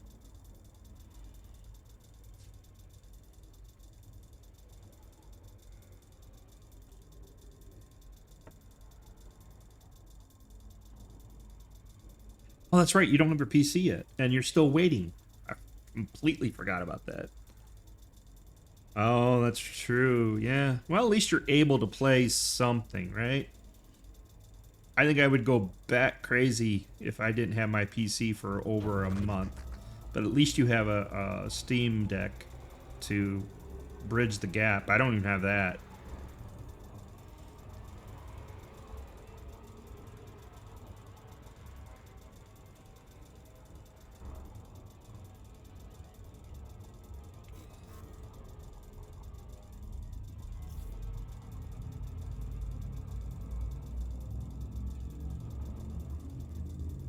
Oh, that's right. You don't have your PC yet, and you're still waiting. I completely forgot about that. Oh, that's true. Yeah. Well, at least you're able to play something, right? I think I would go bat crazy if I didn't have my PC for over a month. But at least you have a Steam Deck to bridge the gap. I don't even have that.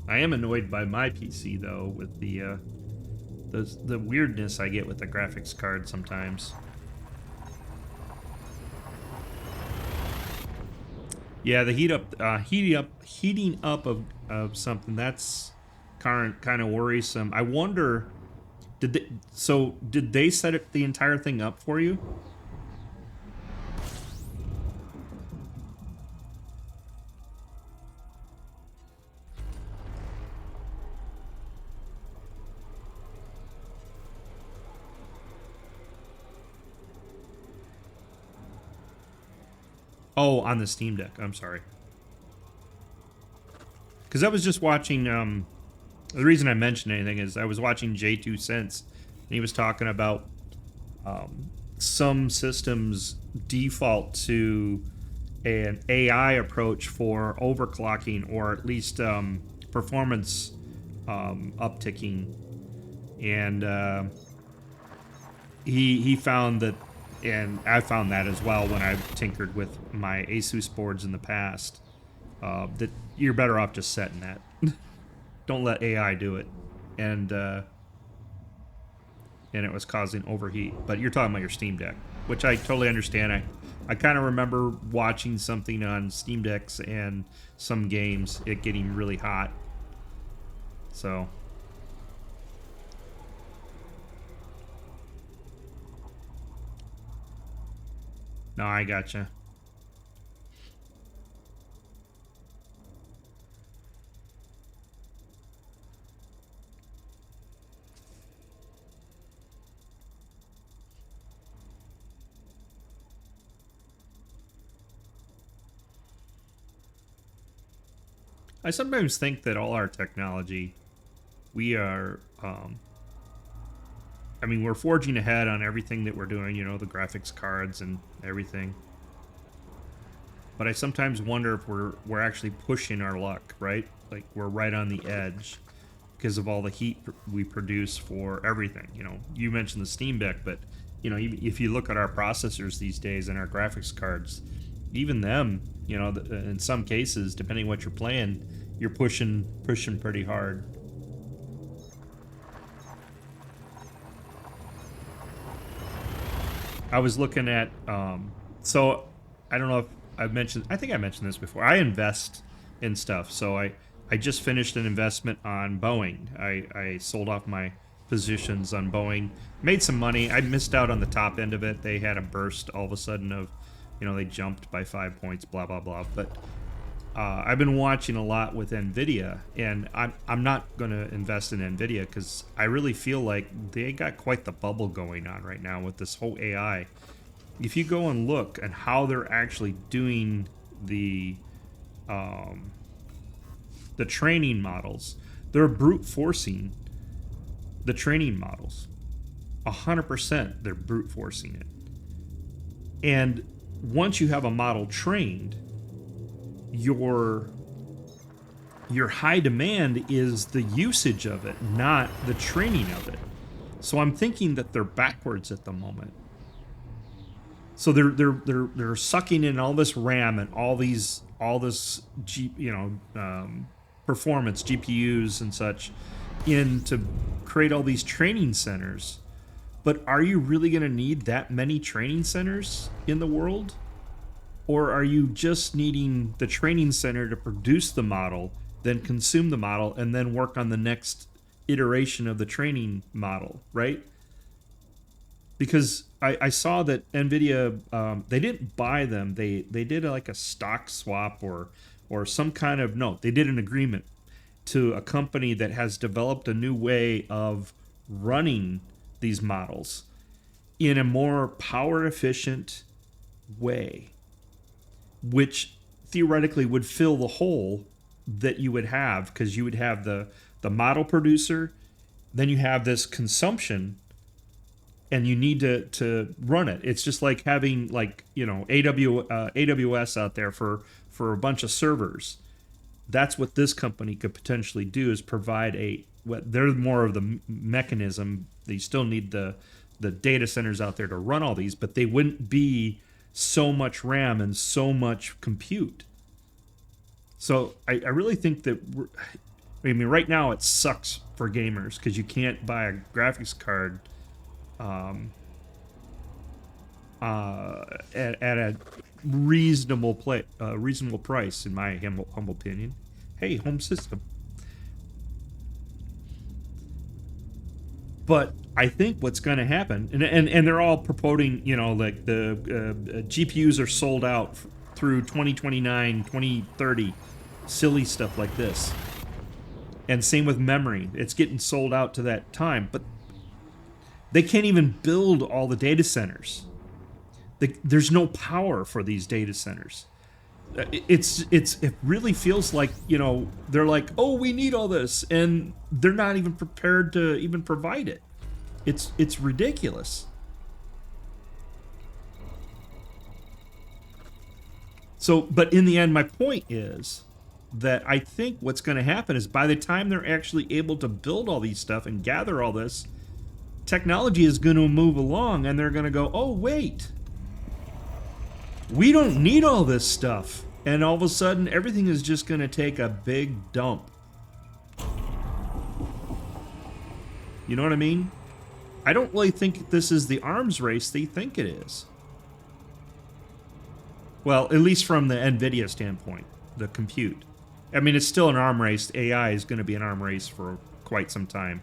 I am annoyed by my PC though with the weirdness I get with the graphics card sometimes. Yeah, the heating up of something, that's kind of worrisome. I wonder, did they set it the entire thing up for you? Oh, on the Steam Deck. I'm sorry. because I was just watching. The reason I mentioned anything is I was watching J2 Sense, and he was talking about some systems default to an AI approach for overclocking, or at least performance upticking, and he found that, and I found that as well when I've tinkered with my ASUS boards in the past, that you're better off just setting that. Don't let AI do it, and it was causing overheat. But you're talking about your Steam Deck, which I totally understand. I kind of remember watching something on Steam Decks and some games, it getting really hot. So no, I gotcha. I sometimes think that all our technology, we are, I mean, we're forging ahead on everything that we're doing, you know, the graphics cards and everything. But I sometimes wonder if we're actually pushing our luck, right? Like we're right on the edge because of all the heat we produce for everything. You know, you mentioned the Steam Deck, but you know, if you look at our processors these days and our graphics cards, even them, you know, in some cases, depending what you're playing, you're pushing pretty hard. I was looking at, so I don't know if I've mentioned, I think I mentioned this before. I invest in stuff. So I just finished an investment on Boeing. I sold off my positions on Boeing, made some money. I missed out on the top end of it. They had a burst all of a sudden of, you know, they jumped by 5 points, blah, blah, blah. But I've been watching a lot with NVIDIA, and I'm not going to invest in NVIDIA because I really feel like they got quite the bubble going on right now with this whole AI. If you go and look at how they're actually doing the training models, they're brute forcing the training models. 100% they're brute forcing it. And once you have a model trained, your high demand is the usage of it, not the training of it. So I'm thinking that they're backwards at the moment. So they're sucking in all this RAM and all this performance, GPUs and such, in to create all these training centers. But are you really going to need that many training centers in the world? Or are you just needing the training center to produce the model, then consume the model, and then work on the next iteration of the training model, right? Because I saw that NVIDIA, they didn't buy them. They did like a stock swap or some kind of, no, they did an agreement to a company that has developed a new way of running these models in a more power efficient way, which theoretically would fill the hole that you would have, because you would have the model producer, then you have this consumption, and you need to run it. It's just like having, like, you know, AWS out there for a bunch of servers. That's what this company could potentially do, is provide they're more of the mechanism. They still need the data centers out there to run all these, but they wouldn't be so much RAM and so much compute. So I really think that right now it sucks for gamers because you can't buy a graphics card at a reasonable price, in my humble opinion. Hey, home system. But I think what's going to happen, and they're all purporting, you know, like the GPUs are sold out through 2029, 2030, silly stuff like this. And same with memory. It's getting sold out to that time. But they can't even build all the data centers. There's no power for these data centers. It really feels like, you know, they're like, oh, we need all this, and they're not even prepared to even provide it. It's ridiculous. So, but in the end, my point is that I think what's going to happen is by the time they're actually able to build all these stuff and gather all this, technology is going to move along, and they're going to go, oh, wait, we don't need all this stuff. And all of a sudden, everything is just going to take a big dump. You know what I mean? I don't really think this is the arms race they think it is. Well, at least from the NVIDIA standpoint, the compute. I mean, it's still an arm race. AI is going to be an arm race for quite some time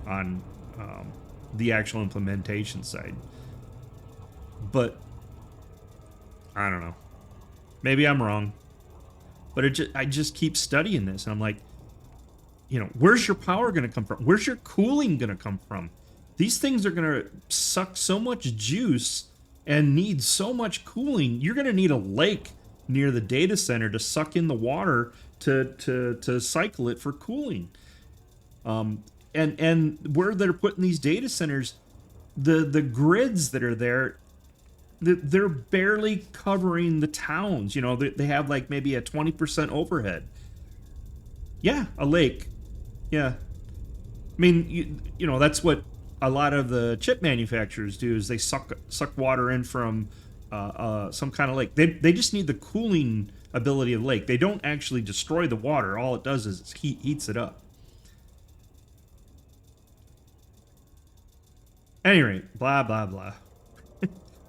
on the actual implementation side. But I don't know. Maybe I'm wrong. But I just keep studying this, and I'm like, you know, where's your power going to come from? Where's your cooling going to come from? These things are going to suck so much juice and need so much cooling. You're going to need a lake near the data center to suck in the water to cycle it for cooling. And where they're putting these data centers, the grids that are there, they're barely covering the towns. You know, they have like maybe a 20% overhead. Yeah, a lake. Yeah. I mean, you know, that's what a lot of the chip manufacturers do, is they suck water in from some kind of lake. They just need the cooling ability of the lake. They don't actually destroy the water. All it does is heats it up. At any rate, blah, blah, blah.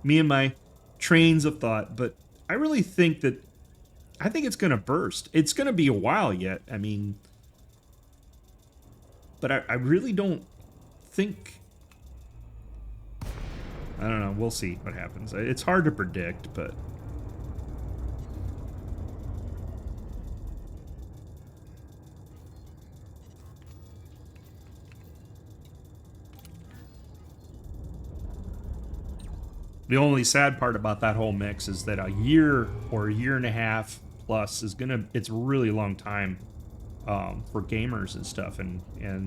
Me and my trains of thought, but I really think that, I think it's going to burst. It's going to be a while yet. I mean, but I really don't think, I don't know. We'll see what happens. It's hard to predict, but the only sad part about that whole mix is that a year or a year and a half plus is it's a really long time for gamers and stuff, and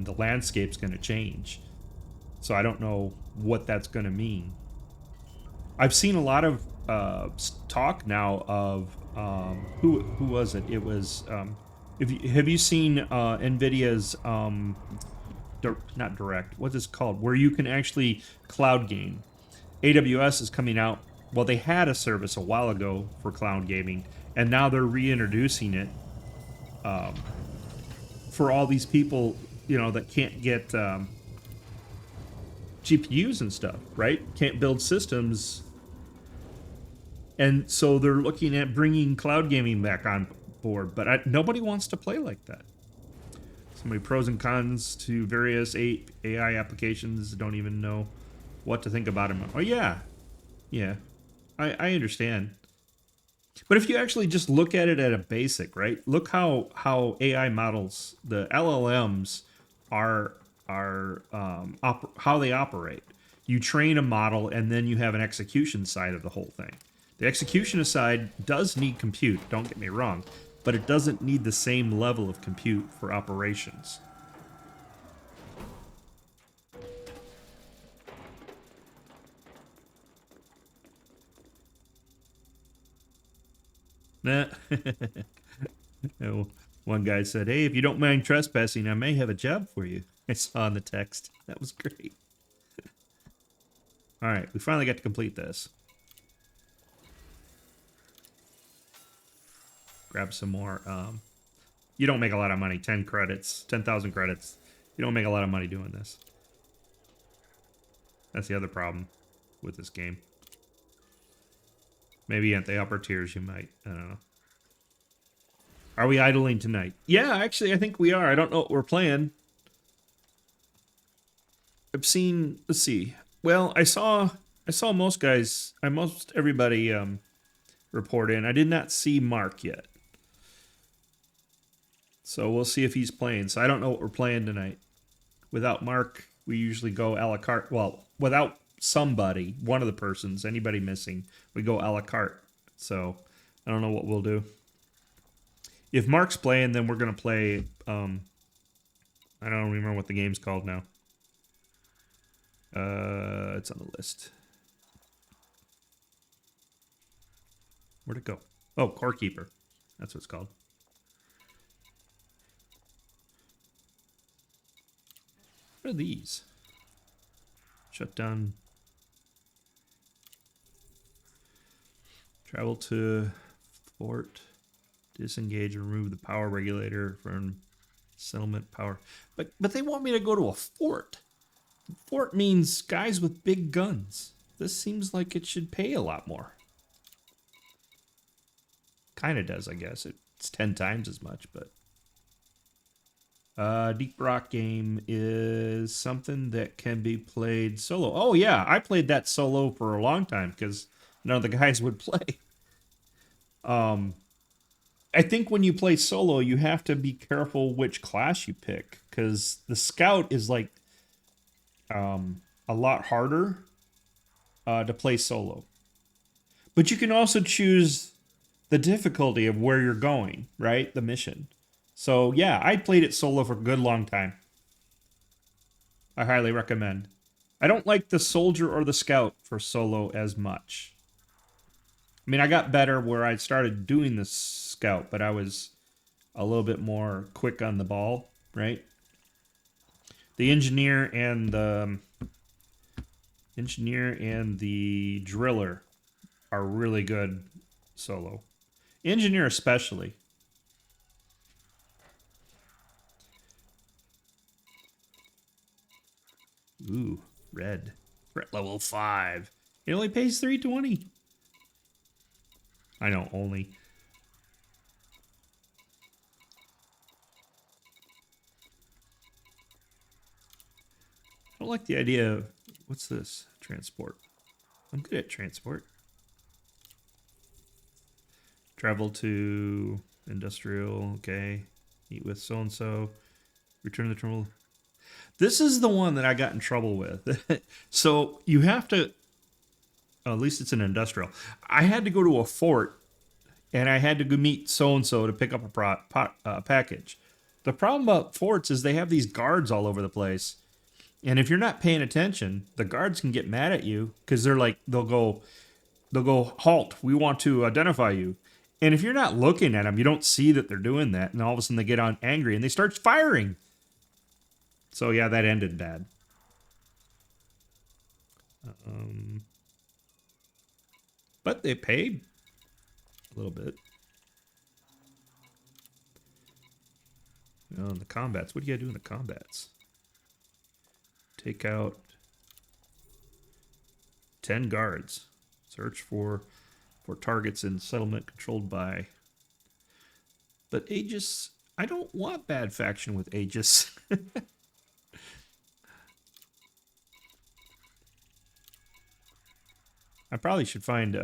the landscape's gonna change. So I don't know what that's gonna mean. I've seen a lot of talk now of who was it? It was have you seen NVIDIA's not direct? What's it called? Where you can actually cloud game. AWS is coming out. Well, they had a service a while ago for cloud gaming, and now they're reintroducing it for all these people, you know, that can't get GPUs and stuff, right? Can't build systems. And so they're looking at bringing cloud gaming back on board, but nobody wants to play like that. So many pros and cons to various AI applications. Don't even know what to think about them. Oh yeah, I understand. But if you actually just look at it at a basic, right? Look how AI models, the LLMs, are how they operate. You train a model, and then you have an execution side of the whole thing. The execution side does need compute, don't get me wrong, but it doesn't need the same level of compute for operations. Nah. One guy said, hey, if you don't mind trespassing, I may have a job for you. I saw in the text. That was great. All right, we finally got to complete this. Grab some more. You don't make a lot of money. 10 credits, 10,000 credits. You don't make a lot of money doing this. That's the other problem with this game. Maybe at the upper tiers you might. I don't know. Are we idling tonight? Yeah, actually, I think we are. I don't know what we're playing. I've seen. Let's see. Well, I saw most guys. Most everybody report in. I did not see Mark yet. So we'll see if he's playing. So I don't know what we're playing tonight. Without Mark, we usually go a la carte. Well, without somebody, one of the persons, anybody missing, we go a la carte. So I don't know what we'll do. If Mark's playing, then we're gonna play. I don't remember what the game's called now. It's on the list. Where'd it go? Oh, Core Keeper. That's what it's called. What are these? Shut down. Travel to fort. Disengage and remove the power regulator from settlement power. But they want me to go to a fort. Fort means guys with big guns. This seems like it should pay a lot more. Kind of does, I guess. It's 10 times as much, but... Deep Rock game is something that can be played solo. Oh, yeah, I played that solo for a long time because none of the guys would play. I think when you play solo, you have to be careful which class you pick because the Scout is like a lot harder to play solo. But you can also choose the difficulty of where you're going, right? The mission. So, yeah, I played it solo for a good long time. I highly recommend. I don't like the Soldier or the Scout for solo as much. I mean, I got better where I started doing the Scout, but I was a little bit more quick on the ball, right? The Engineer and the Driller are really good solo. Engineer especially. Ooh, red. Threat level 5. It only pays $320. I know, only. I don't like the idea of... What's this? Transport. I'm good at transport. Travel to industrial, okay. Meet with so-and-so. Return to the terminal. This is the one that I got in trouble with. So you have to... Oh, at least it's an industrial. I had to go to a fort, and I had to go meet so-and-so to pick up a package. The problem about forts is they have these guards all over the place. And if you're not paying attention, the guards can get mad at you because they're like, they'll go, halt, we want to identify you. And if you're not looking at them, you don't see that they're doing that. And all of a sudden they get on angry and they start firing. So yeah, that ended bad. But they paid a little bit. Oh, in the combats. What do you gotta do in the combats? Take out 10 guards. Search for targets in settlement controlled by... But Aegis... I don't want bad faction with Aegis. I probably should find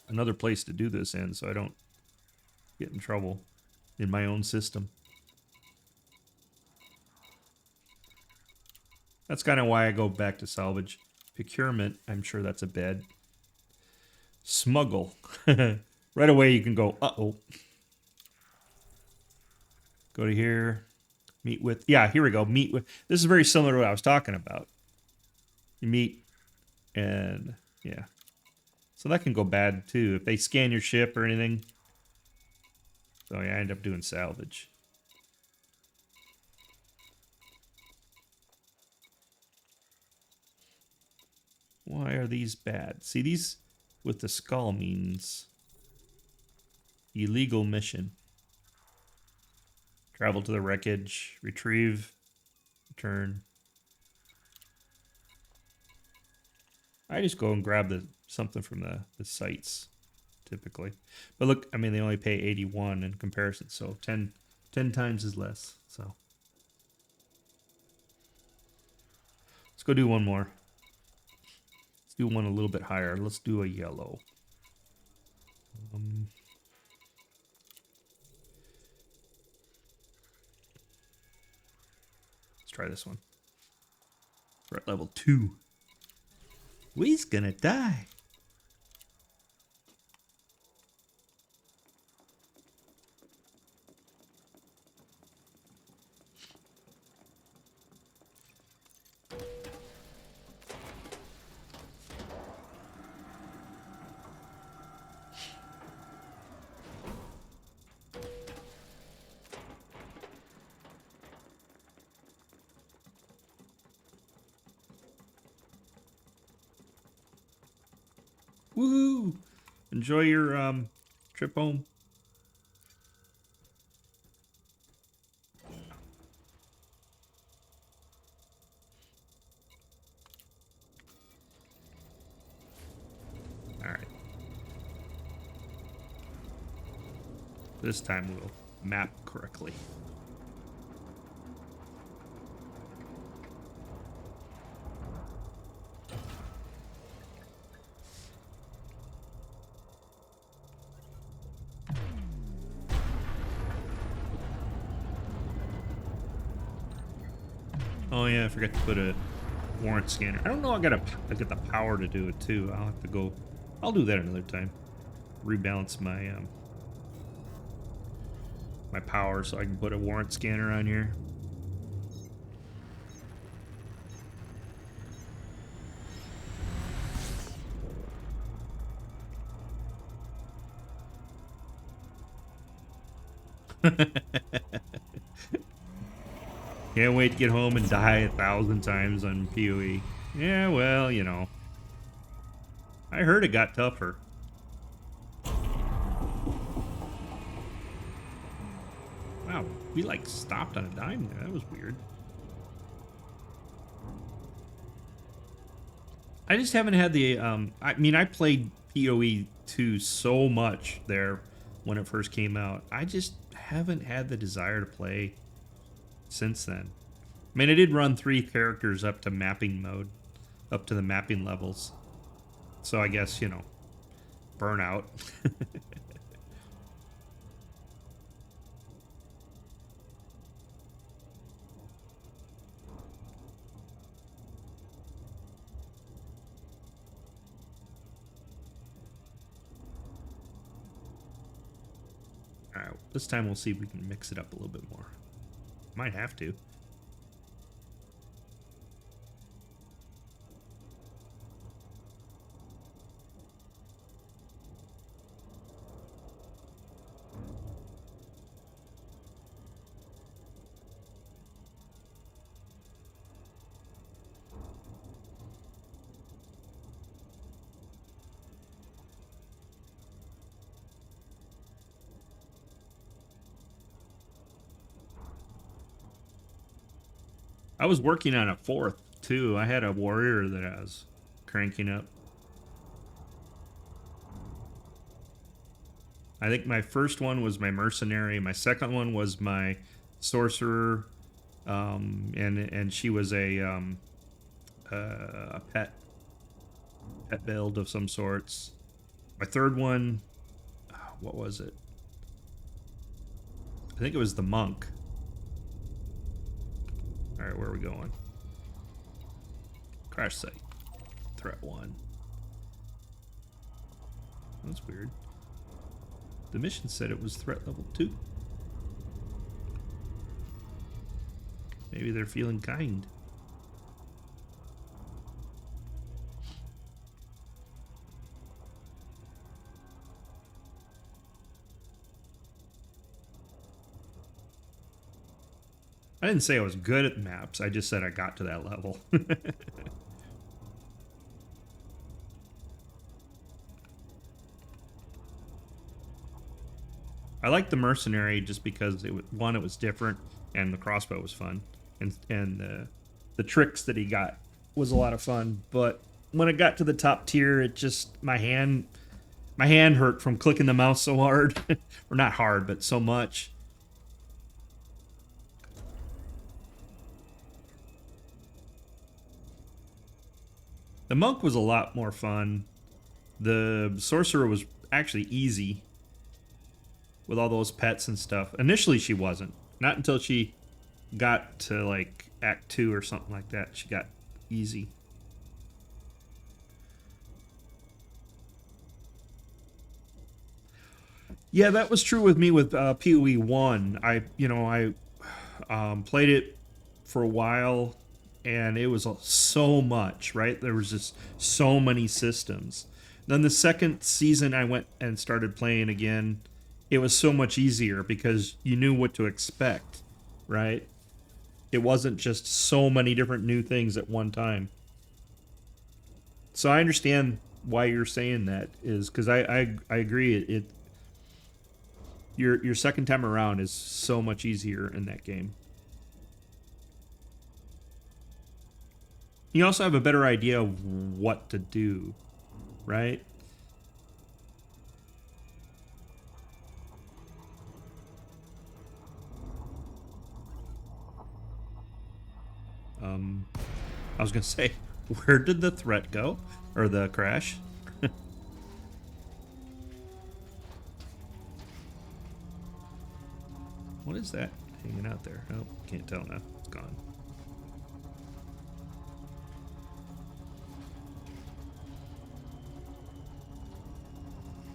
another place to do this in so I don't get in trouble in my own system. That's kind of why I go back to salvage. Procurement, I'm sure that's a bad. Smuggle. Right away you can go, uh-oh. Go to here. Meet with... Yeah, here we go. Meet with... This is very similar to what I was talking about. You meet and... Yeah. So that can go bad too. If they scan your ship or anything. So yeah, I end up doing salvage. Why are these bad? See, these with the skull means illegal mission. Travel to the wreckage, retrieve, return. I just go and grab something from the sites, typically. But look, I mean, they only pay 81 in comparison, so 10 times is less. So let's go do one more. Let's do one a little bit higher. Let's do a yellow. Let's try this one. We're at level 2. We's gonna die. Enjoy your trip home. All right. This time we'll map correctly. Oh yeah, I forgot to put a warrant scanner. I don't know. I get the power to do it too. I'll have to go. I'll do that another time. Rebalance my my power so I can put a warrant scanner on here. Can't wait to get home and die 1,000 times on PoE. Yeah, well, you know. I heard it got tougher. Wow, we like stopped on a dime there. That was weird. I just haven't had the, I mean, I played PoE 2 so much there when it first came out. I just haven't had the desire to play since then. I mean, I did run 3 characters up to mapping mode, up to the mapping levels. So I guess, you know, burnout. Alright, this time we'll see if we can mix it up a little bit more. Might have to. I was working on a 4th too. I had a warrior that I was cranking up. I think my first one was my mercenary. My second one was my sorcerer, and she was a pet build of some sorts. My third one, what was it? I think it was the monk. All right, where are we going? Crash site. Threat 1. That's weird. The mission said it was threat level 2. Maybe they're feeling kind. I didn't say I was good at maps. I just said I got to that level. I liked the mercenary just because it was different, and the crossbow was fun, and the tricks that he got was a lot of fun. But when it got to the top tier, it just my hand hurt from clicking the mouse so hard, or not hard, but so much. The monk was a lot more fun. The sorcerer was actually easy with all those pets and stuff. Initially, she wasn't. Not until she got to like Act 2 or something like that. She got easy. Yeah, that was true with me with PoE 1. I played it for a while, and it was so much, right? There was just so many systems. Then the second season I went and started playing again, it was so much easier because you knew what to expect, right? It wasn't just so many different new things at one time. So I understand why you're saying that is because I agree. Your second time around is so much easier in that game. You also have a better idea of what to do, right? I was gonna say, where did the threat go? Or the crash? What is that hanging out there? Oh, can't tell now. It's gone.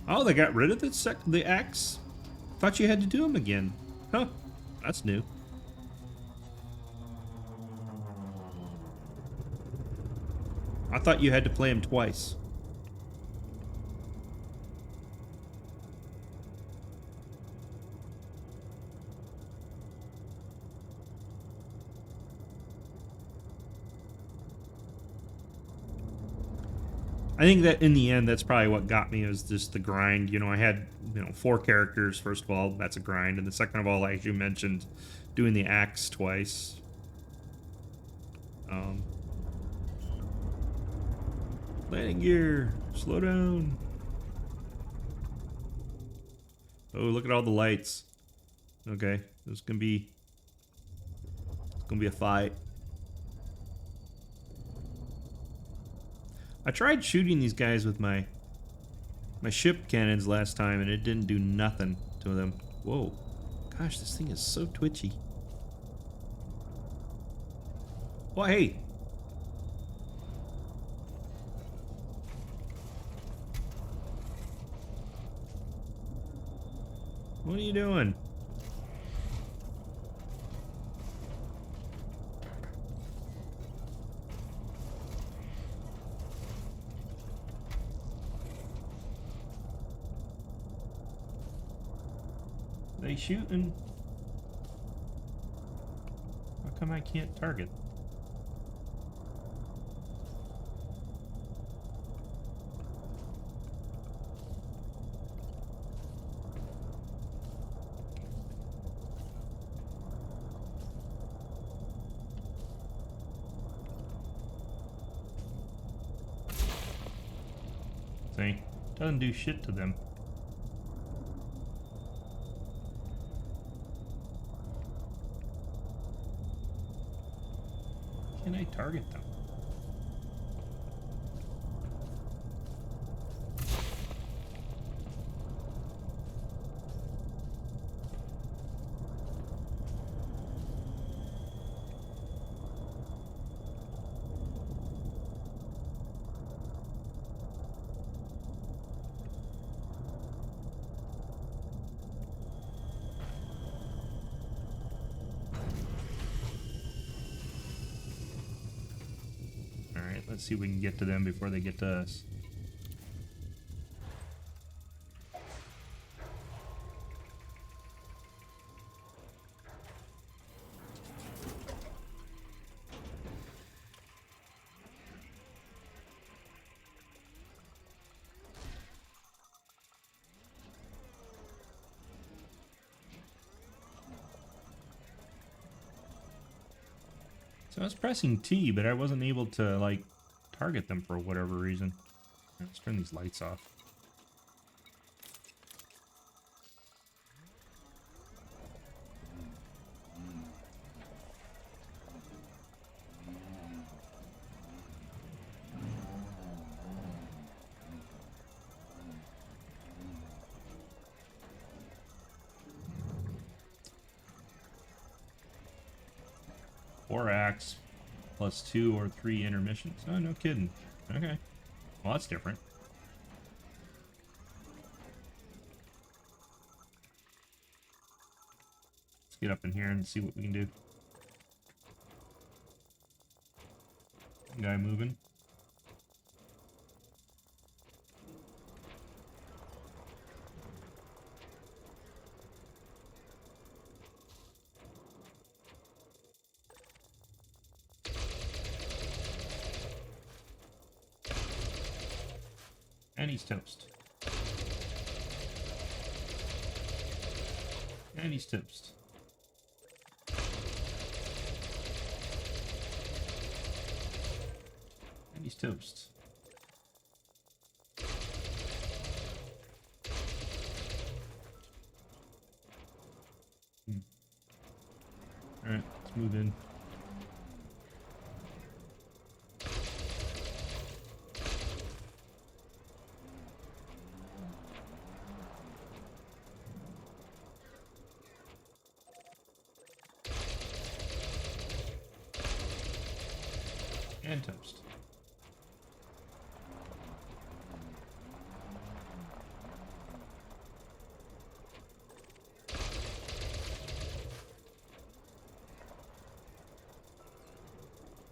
Oh, they got rid of the axe? Thought you had to do them again. Huh, that's new. I thought you had to play them twice. I think that in the end, that's probably what got me, was just the grind. You know, I had, 4 characters. First of all, that's a grind. And the second of all, as you mentioned, doing the axe twice. Landing gear, slow down. Oh, look at all the lights. Okay, it's gonna be a fight. I tried shooting these guys with my ship cannons last time, and it didn't do nothing to them. Whoa, gosh, this thing is so twitchy. Oh, hey. What are you doing? They shooting? How come I can't target? See? Doesn't do shit to them. Can I target them? Let's see if we can get to them before they get to us. So I was pressing T, but I wasn't able to, like, target them for whatever reason. Let's turn these lights off. Four axe plus 2 or 3 intermissions. Oh, no kidding. Okay. Well, that's different. Let's get up in here and see what we can do. Guy moving. And he's toast. And he's toast. And he's toast. Alright, let's move in. And toast.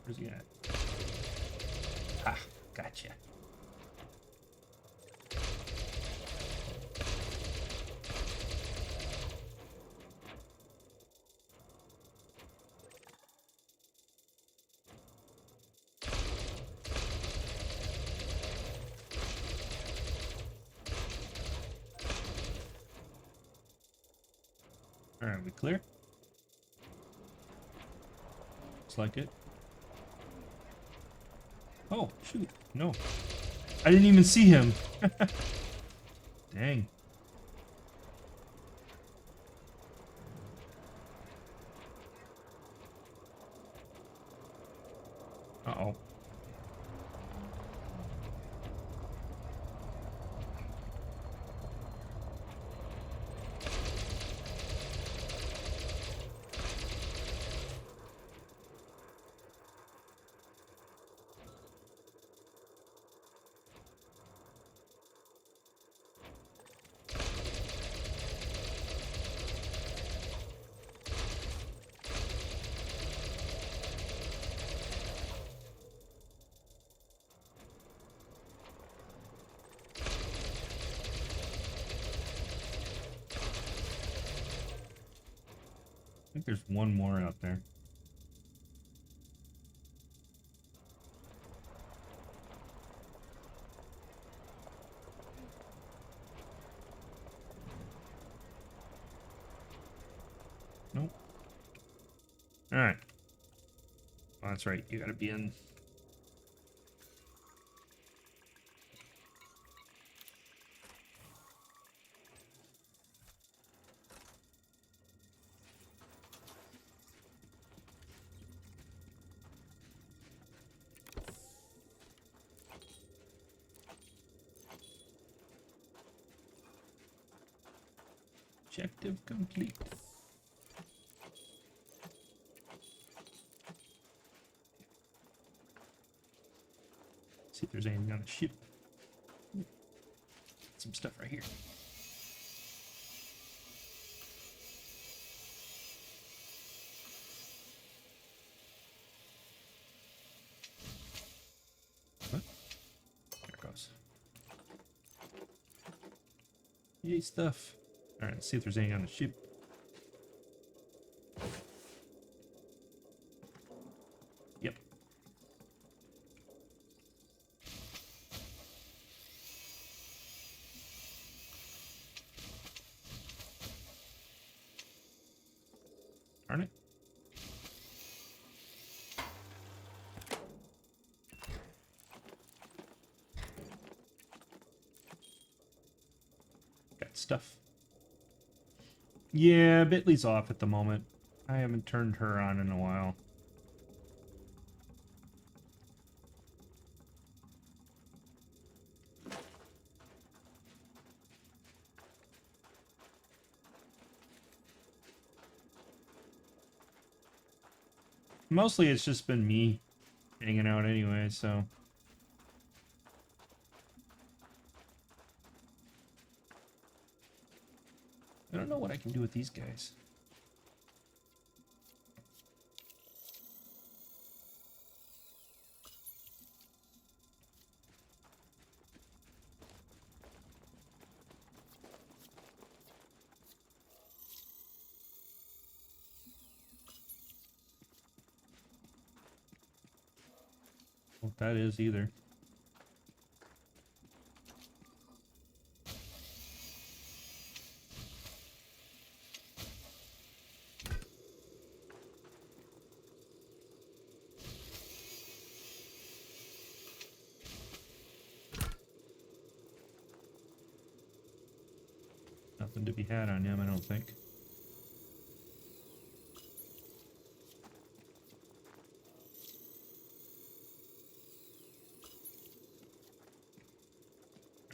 Where's he at? Ah, gotcha. Alright, we clear? Looks like it. Oh, shoot. No. I didn't even see him. Dang. Uh-oh. I think there's one more out there. Nope. Alright. Oh, that's right. You gotta be in. Objective complete. See if there's anything on the ship. Some stuff right here. What? There it goes. Yay, stuff. Alright, let's see if there's anything on the ship. Yep. Darn it. Got stuff. Yeah, Bitly's off at the moment. I haven't turned her on in a while. Mostly it's just been me hanging out anyway, so... I don't know what I can do with these guys. What that is either. Nothing to be had on him, I don't think.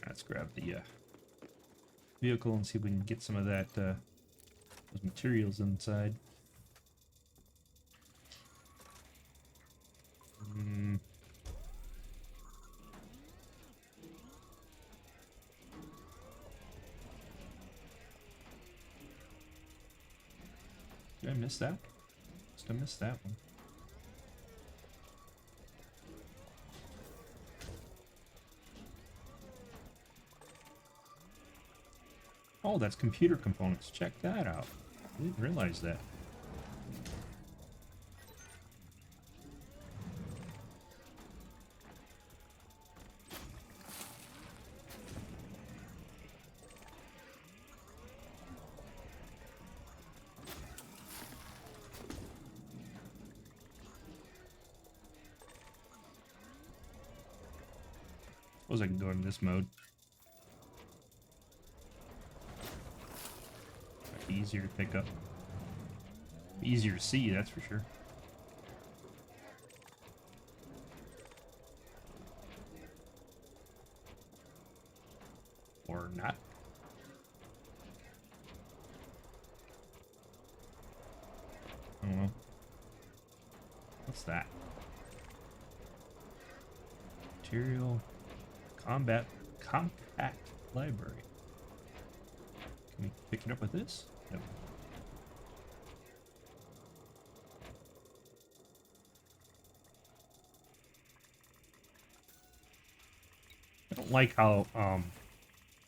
Let's grab the vehicle and see if we can get some of that those materials inside. Did I miss that? Must have missed that one. Oh, that's computer components. Check that out. I didn't realize that. Suppose I can go in this mode. Might be easier to pick up. Easier to see, that's for sure. Or not. I don't know. What's that? Material. Combat. Compact library. Can we pick it up with this? Nope. I don't like how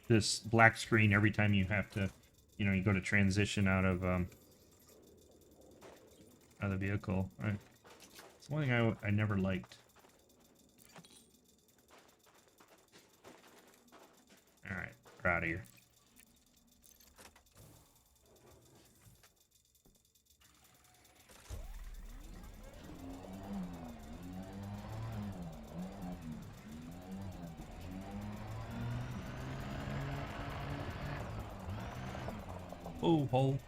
this black screen every time you have to, you know, you go to transition out of the vehicle. It's one thing I never liked. All right, we're out of here. Oh, hole.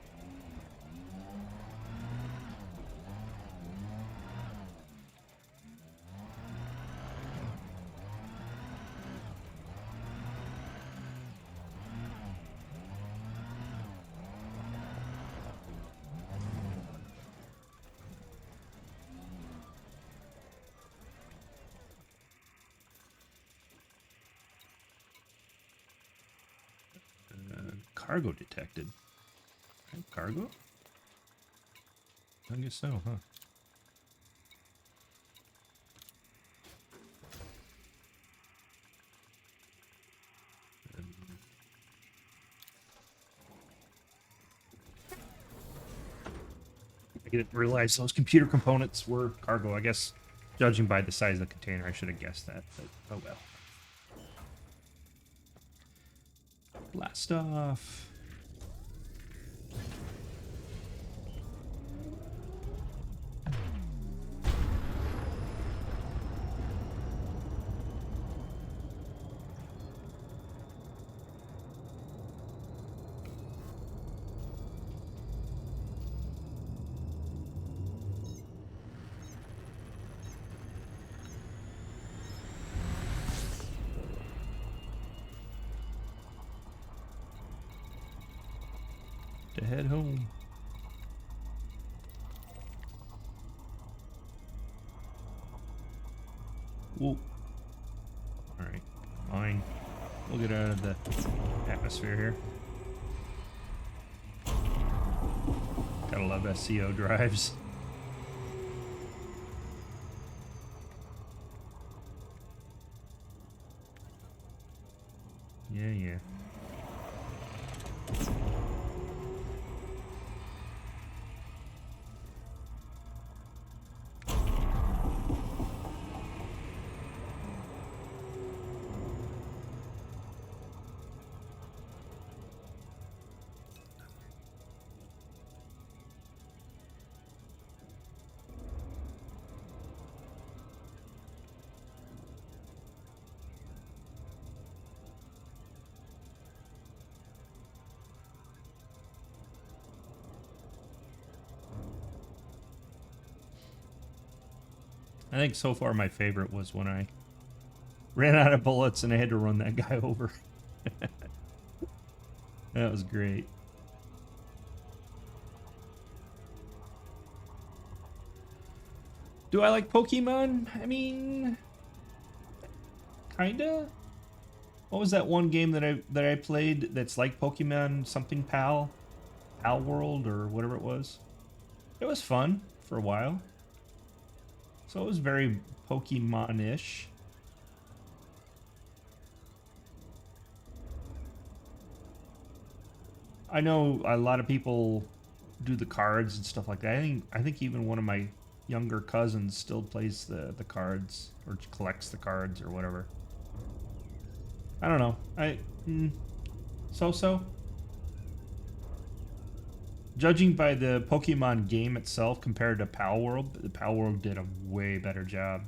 Cargo detected. Cargo? I guess so, huh? I didn't realize those computer components were cargo. I guess, judging by the size of the container, I should have guessed that, but oh well. Blast off. To head home. Whoa. Alright, fine. We'll get out of the atmosphere here. Gotta love SCO drives. Yeah, yeah. I think so far my favorite was when I ran out of bullets and I had to run that guy over. That was great. Do I like Pokemon? I mean, kinda. What was that one game that I played that's like Pokemon something Pal World or whatever it was? It was fun for a while. So it was very Pokemon-ish. I know a lot of people do the cards and stuff like that. I think even one of my younger cousins still plays the cards or collects the cards or whatever. I don't know. So. Judging by the Pokemon game itself compared to Pal World, the Pal World did a way better job.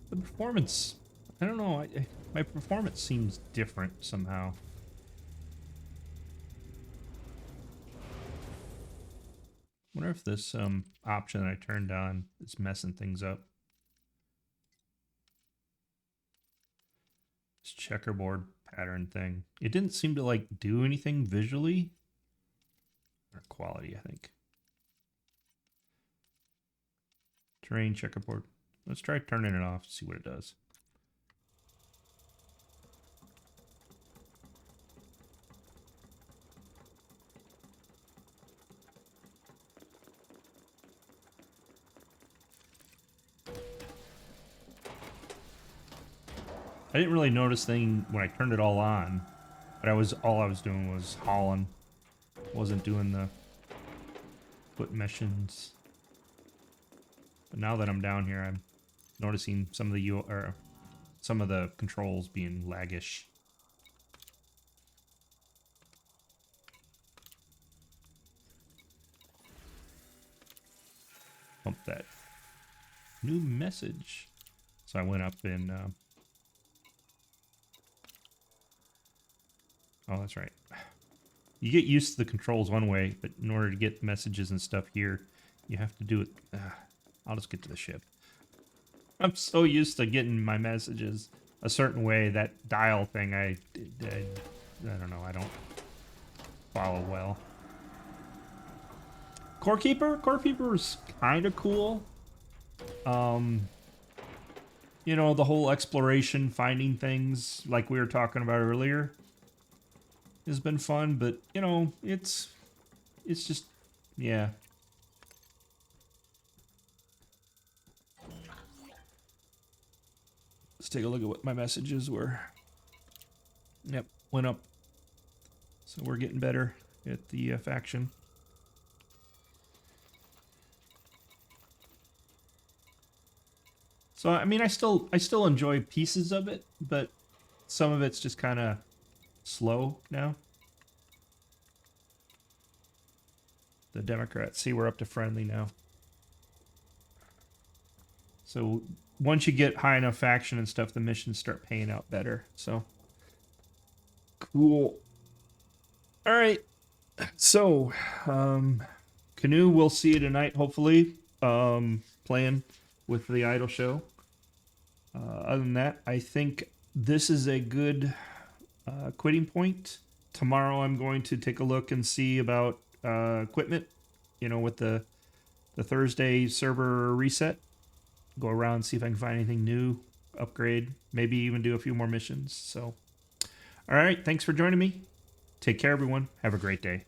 The performance, I don't know. My performance seems different somehow. Wonder if this option that I turned on is messing things up. This checkerboard pattern thing. It didn't seem to like do anything visually. Or quality, I think. Terrain checkerboard. Let's try turning it off, see what it does. I didn't really notice anything when I turned it all on, but all I was doing was hauling. Wasn't doing the foot meshes. But now that I'm down here, I'm noticing some of the controls being laggish. Pump that new message. So I went up and oh, that's right. You get used to the controls one way, but in order to get messages and stuff here, you have to do it. I'll just get to the ship. I'm so used to getting my messages a certain way. That dial thing, I don't know. I don't follow well. Core Keeper is kind of cool. You know, the whole exploration, finding things like we were talking about earlier has been fun, but you know, it's just, yeah. Let's take a look at what my messages were. Yep, went up. So we're getting better at the faction. So I mean, I still enjoy pieces of it, but some of it's just kind of slow now. The Democrats, see, we're up to friendly now. So once you get high enough faction and stuff, the missions start paying out better. So cool. All right. So, Canoe, we'll see you tonight, hopefully. Playing with the Idol Show. Other than that, I think this is a good quitting point. Tomorrow, I'm going to take a look and see about equipment. You know, with the Thursday server reset, go around and see if I can find anything new, upgrade, maybe even do a few more missions. So, all right, thanks for joining me. Take care, everyone. Have a great day.